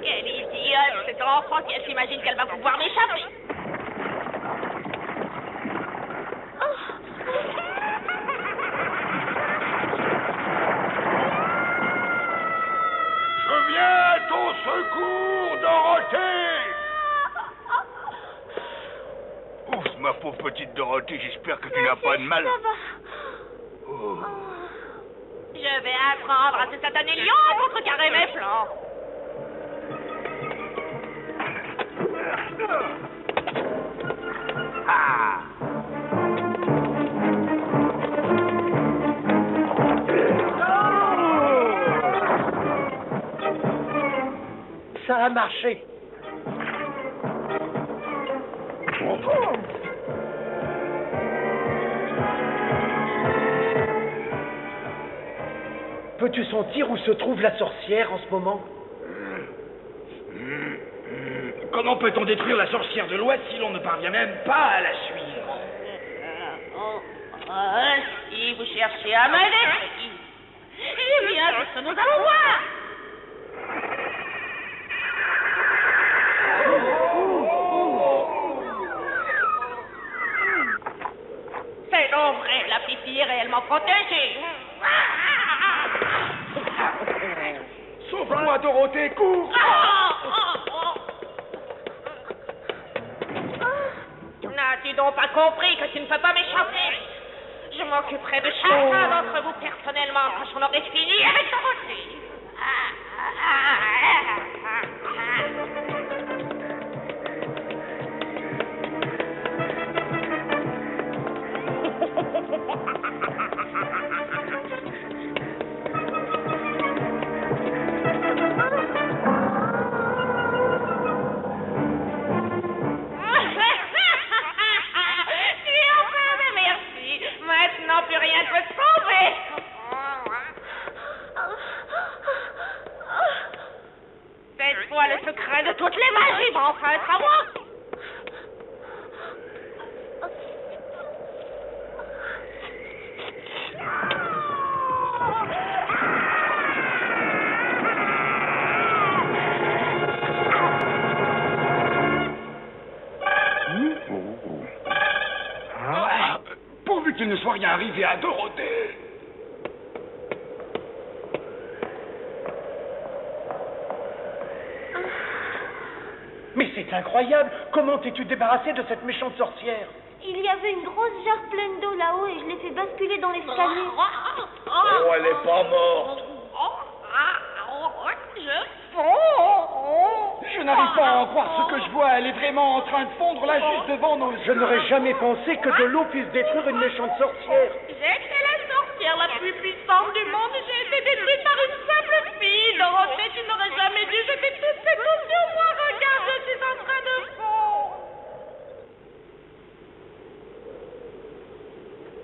Quelle idiote, cette enfant qui elle s'imagine qu'elle va pouvoir m'échapper. Je viens à ton secours, Dorothée! Ouf, ma pauvre petite Dorothée, j'espère que tu n'as pas de mal. Ça va. Oh. Je vais apprendre à ce satané lion à contrecarrer mes plans. Ah. Ça a marché. Peux-tu sentir où se trouve la sorcière en ce moment? Comment peut-on détruire la sorcière de l'Ouest si l'on ne parvient même pas à la suivre? Si vous cherchez à me détruire, eh bien, c'est ce que nous allons voir. C'est donc vrai, la petite fille est réellement protégée. Sauve-moi, Dorothée, cours! N'as-tu donc pas compris que tu ne peux pas m'échapper? Je m'occuperai de chacun d'entre personnellement quand j'en aurai fini avec ton aussi. Plus rien ne peut te sauver. Cette fois, le secret de toutes les magies va enfin être à moi. Pourvu qu'il ne soit rien arrivé à Dorothée. Mais c'est incroyable. Comment t'es-tu débarrassé de cette méchante sorcière? Il y avait une grosse jarre pleine d'eau là-haut et je l'ai fait basculer dans l'escalier. Oh, elle est pas morte. Je n'arrive pas à en croire ce que je vois. Elle est vraiment en train de fondre là juste devant nos yeux. Je n'aurais jamais pensé que de l'eau puisse détruire une méchante sorcière. J'étais la sorcière la plus puissante du monde et j'ai été détruite par une simple fille. Dorothée, tu n'aurais jamais dû jeter toute cette eau sur moi. Regarde, je suis en train de fondre.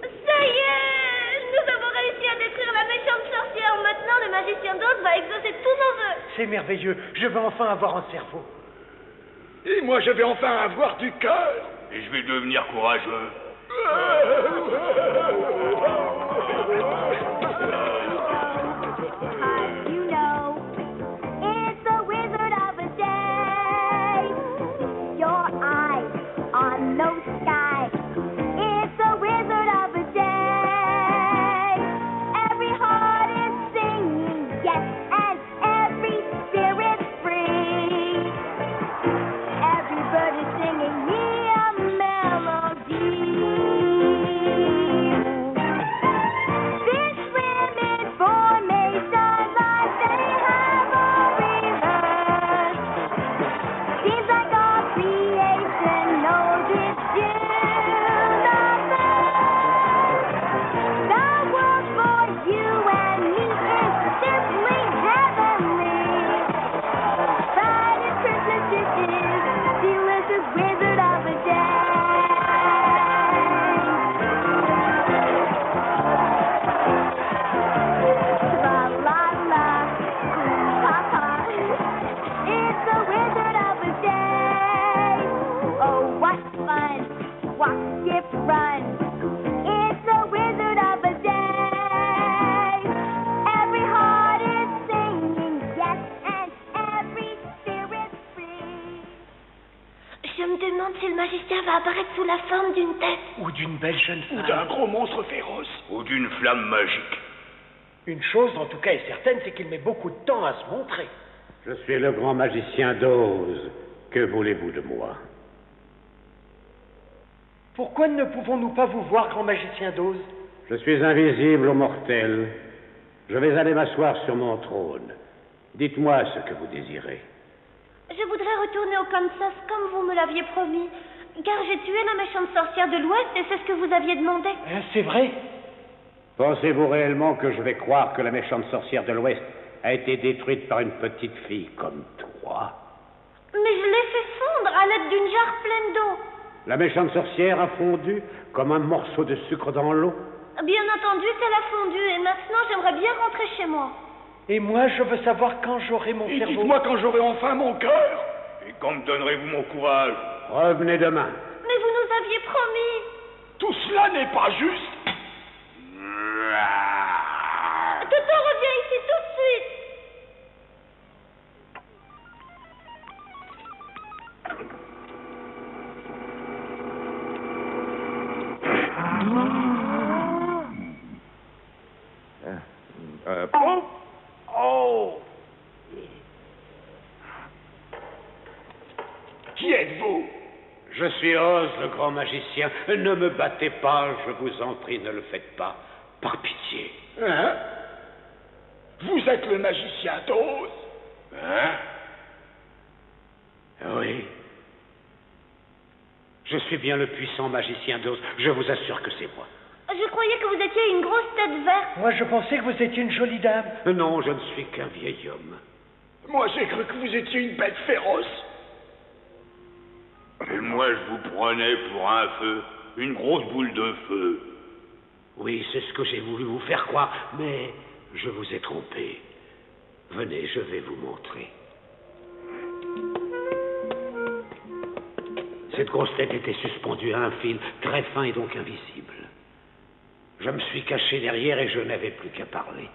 Ça y est, nous avons réussi à détruire la méchante sorcière. Maintenant, le magicien d'Oz va exaucer tous nos vœux. C'est merveilleux. Je vais enfin avoir un cerveau. Et moi, je vais enfin avoir du cœur. Et je vais devenir courageux. You know, it's the Wizard of a Day. Your eyes on no sky. It's the Wizard of a Day. Every heart is singing yes, and every spirit free. Every bird is singing me a melody. Fish swim in formations like they have all reversed. Seems like all creation knows it's June the 1st. The world for you and me is simply heavenly. But it's Christmas, this is delicious Wizard of a Day. La la la, ha ha. It's the Wizard of a Day. Oh, what fun! Walk, skip, run. It's the Wizard of a Day. Every heart is singing yes, and every spirit free. Je me demande si le magicien va apparaître sous la forme d'une tête. Ou d'une belle jeune Ou femme. d'un gros monstre féroce. Ou d'une flamme magique. Une chose, en tout cas, est certaine, c'est qu'il met beaucoup de temps à se montrer. Je suis le grand magicien d'Oz. Que voulez-vous de moi? Pourquoi ne pouvons-nous pas vous voir, grand magicien d'Oz? Je suis invisible aux mortels. Je vais aller m'asseoir sur mon trône. Dites-moi ce que vous désirez. Je voudrais retourner au Kansas comme vous me l'aviez promis. Car j'ai tué la méchante sorcière de l'Ouest et c'est ce que vous aviez demandé. C'est vrai? Pensez-vous réellement que je vais croire que la méchante sorcière de l'Ouest a été détruite par une petite fille comme toi? Mais je l'ai fait fondre à l'aide d'une jarre pleine d'eau. La méchante sorcière a fondu comme un morceau de sucre dans l'eau? Bien entendu qu'elle a fondu et maintenant j'aimerais bien rentrer chez moi. Et moi, je veux savoir quand j'aurai mon Et cerveau. dites-moi quand j'aurai enfin mon cœur. Et quand me donnerez-vous mon courage? Revenez demain. Mais vous nous aviez promis. Tout cela n'est pas juste. Toto, reviens ici tout de suite. Oh! Qui êtes-vous? Je suis Oz, le grand magicien. Ne me battez pas, je vous en prie, ne le faites pas. Par pitié. Hein? Vous êtes le magicien d'Oz? Hein? Oui. Je suis bien le puissant magicien d'Oz. Je vous assure que c'est moi. Je croyais que vous étiez une grosse tête verte. Moi, je pensais que vous étiez une jolie dame. Non, je ne suis qu'un vieil homme. Moi, j'ai cru que vous étiez une bête féroce. Et moi, je vous prenais pour un feu, une grosse boule de feu. Oui, c'est ce que j'ai voulu vous faire croire, mais je vous ai trompé. Venez, je vais vous montrer. Cette grosse tête était suspendue à un fil, très fin et donc invisible. Je me suis caché derrière et je n'avais plus qu'à parler.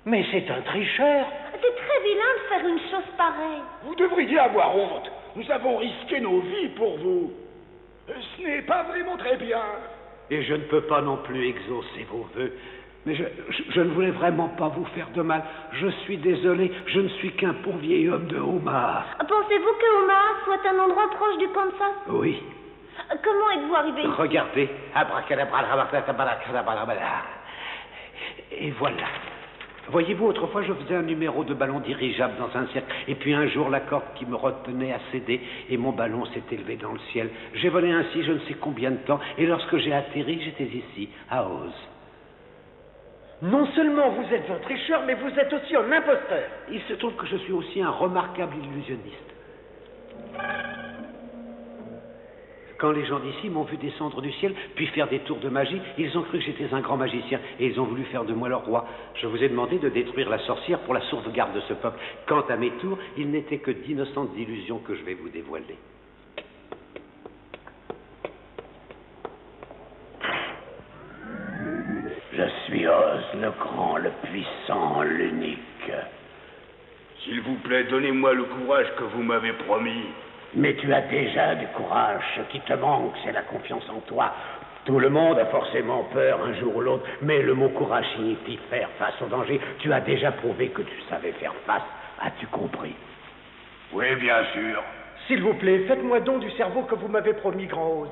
Mais c'est un tricheur. C'est très vilain de faire une chose pareille. Vous devriez avoir honte. Nous avons risqué nos vies pour vous. Ce n'est pas vraiment très bien. Et je ne peux pas non plus exaucer vos vœux. Mais je ne voulais vraiment pas vous faire de mal. Je suis désolé, je ne suis qu'un pauvre vieil homme de Omaha. Pensez-vous que Omaha soit un endroit proche du Kansas? Oui. Comment êtes-vous arrivé ici? Regardez. Et voilà. Voyez-vous, autrefois, je faisais un numéro de ballon dirigeable dans un cercle. Et puis un jour, la corde qui me retenait a cédé et mon ballon s'est élevé dans le ciel. J'ai volé ainsi je ne sais combien de temps. Et lorsque j'ai atterri, j'étais ici, à Oz. Non seulement vous êtes un tricheur, mais vous êtes aussi un imposteur. Il se trouve que je suis aussi un remarquable illusionniste. Quand les gens d'ici m'ont vu descendre du ciel, puis faire des tours de magie, ils ont cru que j'étais un grand magicien et ils ont voulu faire de moi leur roi. Je vous ai demandé de détruire la sorcière pour la sauvegarde de ce peuple. Quant à mes tours, il n'était que d'innocentes illusions que je vais vous dévoiler. Je suis Oz, le grand, le puissant, l'unique. S'il vous plaît, donnez-moi le courage que vous m'avez promis. Mais tu as déjà du courage. Ce qui te manque, c'est la confiance en toi. Tout le monde a forcément peur un jour ou l'autre, mais le mot courage signifie faire face au danger. Tu as déjà prouvé que tu savais faire face. As-tu compris? Oui, bien sûr. S'il vous plaît, faites-moi don du cerveau que vous m'avez promis, Grand Oz.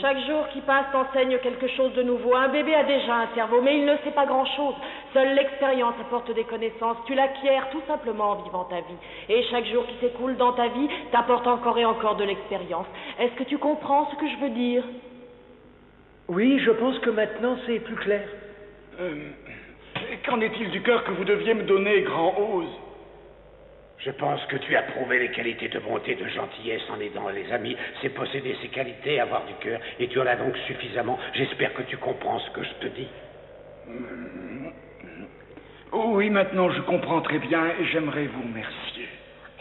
Chaque jour qui passe enseigne quelque chose de nouveau. Un bébé a déjà un cerveau, mais il ne sait pas grand-chose. Seule l'expérience apporte des connaissances. Tu l'acquiers tout simplement en vivant ta vie. Et chaque jour qui s'écoule dans ta vie t'apporte encore et encore de l'expérience. Est-ce que tu comprends ce que je veux dire? Oui, je pense que maintenant c'est plus clair. Qu'en est-il du cœur que vous deviez me donner, Grand Oz? Je pense que tu as prouvé les qualités de bonté, de gentillesse en aidant les amis. C'est posséder ces qualités, avoir du cœur, et tu en as donc suffisamment. J'espère que tu comprends ce que je te dis. Oui, maintenant je comprends très bien et j'aimerais vous remercier.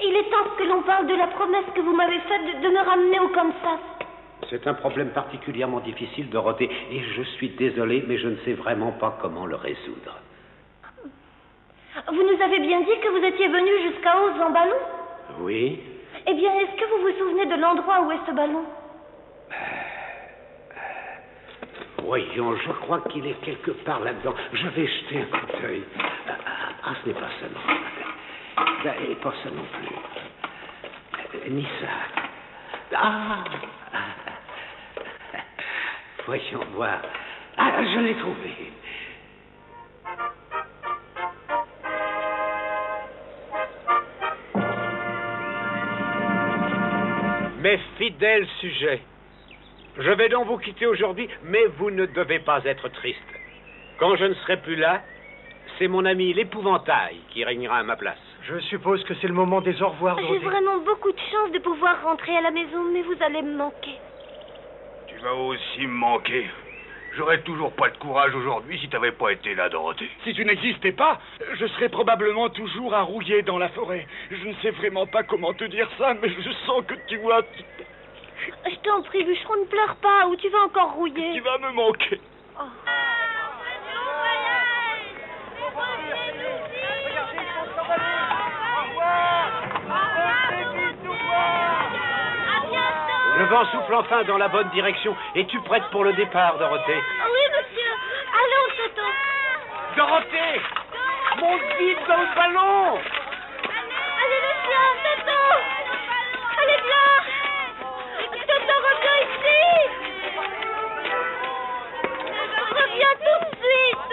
Il est temps que l'on parle de la promesse que vous m'avez faite de me ramener au Kansas. C'est un problème particulièrement difficile, Dorothée, et je suis désolé, mais je ne sais vraiment pas comment le résoudre. Vous nous avez bien dit que vous étiez venu jusqu'à Oz en ballon? Oui. Eh bien, est-ce que vous vous souvenez de l'endroit où est ce ballon? Voyons, je crois qu'il est quelque part là-dedans. Je vais jeter un coup d'œil. Ce n'est pas ça non. Et pas ça non plus. Ni ça. Voyons voir. Je l'ai trouvé. Mes fidèles sujets, je vais donc vous quitter aujourd'hui, mais vous ne devez pas être tristes. Quand je ne serai plus là, c'est mon ami l'épouvantail qui régnera à ma place. Je suppose que c'est le moment des au revoir, J'ai Dorothée. vraiment beaucoup de chance de pouvoir rentrer à la maison, mais vous allez me manquer. Tu vas aussi me manquer. J'aurais toujours pas de courage aujourd'hui si t'avais pas été là, Dorothée. Si tu n'existais pas, je serais probablement toujours à rouiller dans la forêt. Je ne sais vraiment pas comment te dire ça, mais je sens que tu vois... Je t'en prie, bûcheron, ne pleure pas, ou tu vas encore rouiller. Tu vas me manquer. Oh. Le vent souffle enfin dans la bonne direction. Es-tu prête pour le départ, Dorothée? Oui, monsieur. Allons, Toto. Dorothée! Monte vite dans le ballon! Allez, Lucien, Toto. Allez, viens. Toto, reviens ici. Reviens tout de suite.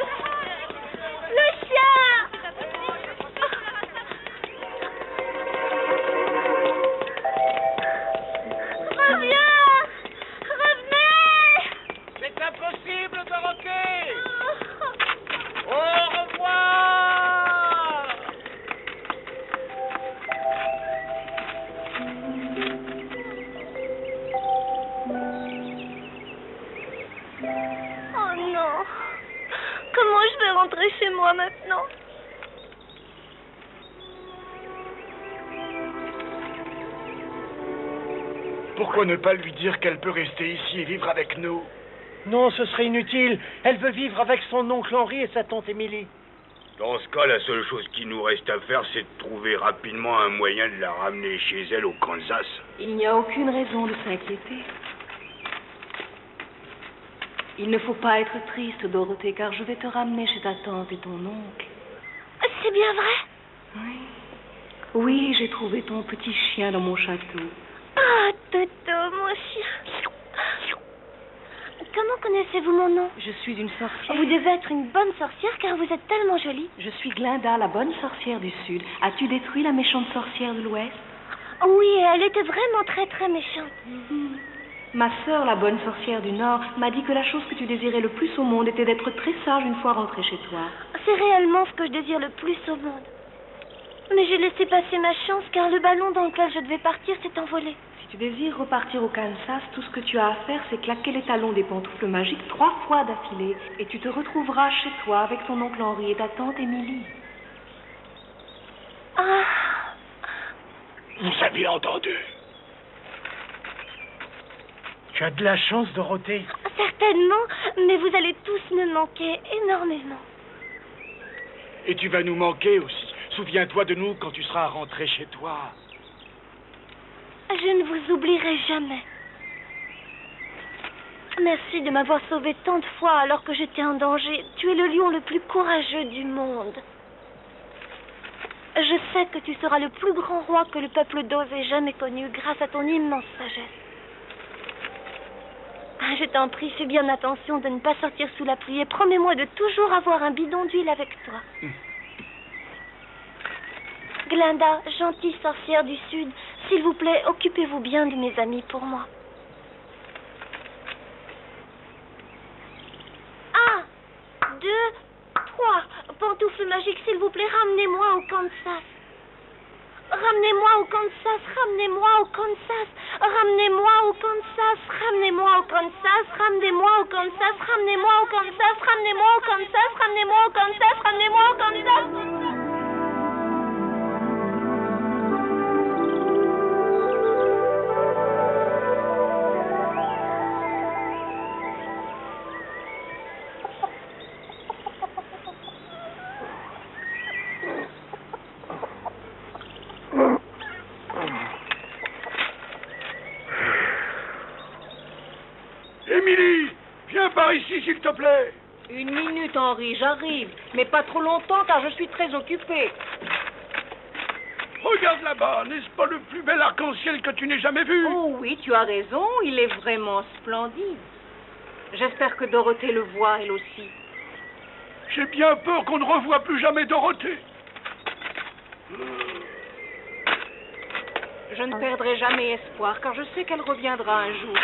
Comment je vais rentrer chez moi maintenant? Pourquoi ne pas lui dire qu'elle peut rester ici et vivre avec nous? Non, ce serait inutile. Elle veut vivre avec son oncle Henri et sa tante Émilie. Dans ce cas, la seule chose qui nous reste à faire, c'est de trouver rapidement un moyen de la ramener chez elle au Kansas. Il n'y a aucune raison de s'inquiéter. Il ne faut pas être triste, Dorothée, car je vais te ramener chez ta tante et ton oncle. C'est bien vrai? Oui. Oui, j'ai trouvé ton petit chien dans mon château. Ah, Toto, mon chien. Comment connaissez-vous mon nom? Je suis une sorcière. Vous devez être une bonne sorcière car vous êtes tellement jolie. Je suis Glinda, la bonne sorcière du Sud. As-tu détruit la méchante sorcière de l'Ouest? Oui, elle était vraiment très très méchante. Ma sœur, la bonne sorcière du Nord, m'a dit que la chose que tu désirais le plus au monde était d'être très sage une fois rentrée chez toi. C'est réellement ce que je désire le plus au monde. Mais j'ai laissé passer ma chance car le ballon dans lequel je devais partir s'est envolé. Si tu désires repartir au Kansas, tout ce que tu as à faire, c'est claquer les talons des pantoufles magiques 3 fois d'affilée. Et tu te retrouveras chez toi avec ton oncle Henri et ta tante Émilie. Ah. Vous avez entendu? Tu as de la chance, Dorothée. Certainement, mais vous allez tous me manquer énormément. Et tu vas nous manquer aussi. Souviens-toi de nous quand tu seras rentré chez toi. Je ne vous oublierai jamais. Merci de m'avoir sauvé tant de fois alors que j'étais en danger. Tu es le lion le plus courageux du monde. Je sais que tu seras le plus grand roi que le peuple d'Oz ait jamais connu grâce à ton immense sagesse. Je t'en prie, fais bien attention de ne pas sortir sous la pluie et promets-moi de toujours avoir un bidon d'huile avec toi. Glinda, gentille sorcière du Sud, s'il vous plaît, occupez-vous bien de mes amis pour moi. 1, 2, 3. Pantoufles magiques, s'il vous plaît, ramenez-moi au Kansas. Ramenez-moi au Kansas, ramenez-moi au Kansas, ramenez-moi au Kansas, ramenez-moi au Kansas, ramenez-moi au Kansas, ramenez-moi au Kansas, ramenez-moi au Kansas, ramenez-moi au Kansas, ramenez-moi au Kansas. Émilie, viens par ici, s'il te plaît. Une minute, Henri, j'arrive. Mais pas trop longtemps, car je suis très occupé. Regarde là-bas, n'est-ce pas le plus bel arc-en-ciel que tu n'aies jamais vu? Oh oui, tu as raison, il est vraiment splendide. J'espère que Dorothée le voit, elle aussi. J'ai bien peur qu'on ne revoie plus jamais Dorothée. Je ne perdrai jamais espoir, car je sais qu'elle reviendra un jour.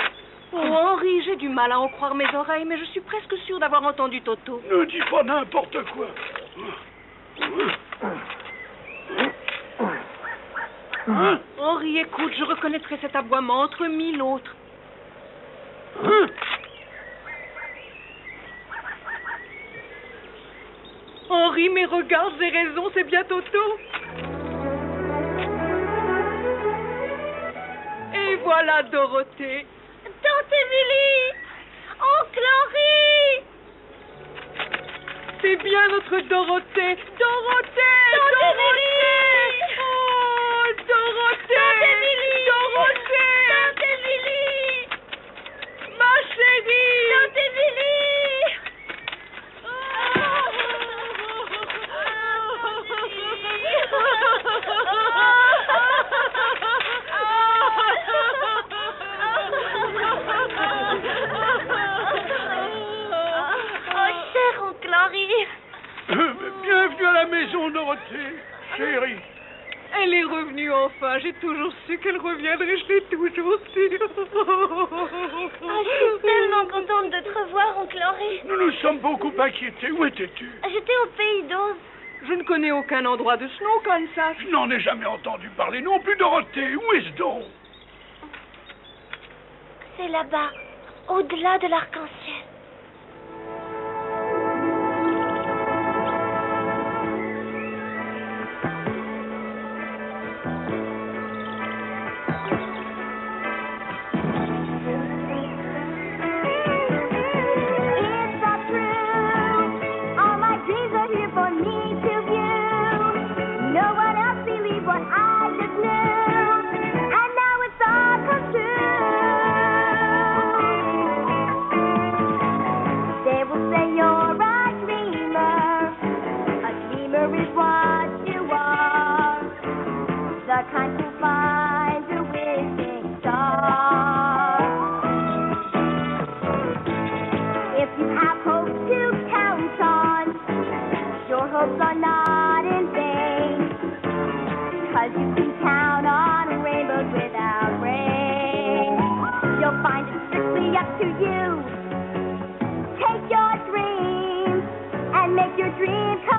Oh, Henri, j'ai du mal à en croire mes oreilles, mais je suis presque sûre d'avoir entendu Toto. Ne dis pas n'importe quoi. Henri, écoute, je reconnaîtrai cet aboiement entre 1000 autres. Henri, mais regarde, j'ai raison, c'est bien Toto. Et voilà Dorothée. Tante Émilie! Oncle Henri! C'est bien notre Dorothée. Dorothée! Tante Dorothée! Émilie! Oh, Dorothée! Tante Émilie! Dorothée! Tante Émilie! Ma chérie! Tante Émilie! Bienvenue à la maison, Dorothée, chérie. Elle est revenue enfin. J'ai toujours su qu'elle reviendrait. Je l'ai toujours su. Je suis tellement contente de te revoir, oncle Henri. Nous nous sommes beaucoup inquiétés. Où étais-tu? J'étais au pays d'Oz. Je ne connais aucun endroit de snow, Kansas. Je n'en ai jamais entendu parler non plus, Dorothée. Où est-ce donc? C'est là-bas, au-delà de l'arc-en-ciel. hopes are not in vain. 'Cause you can count on rainbows without rain. You'll find it strictly up to you. Take your dreams and make your dreams come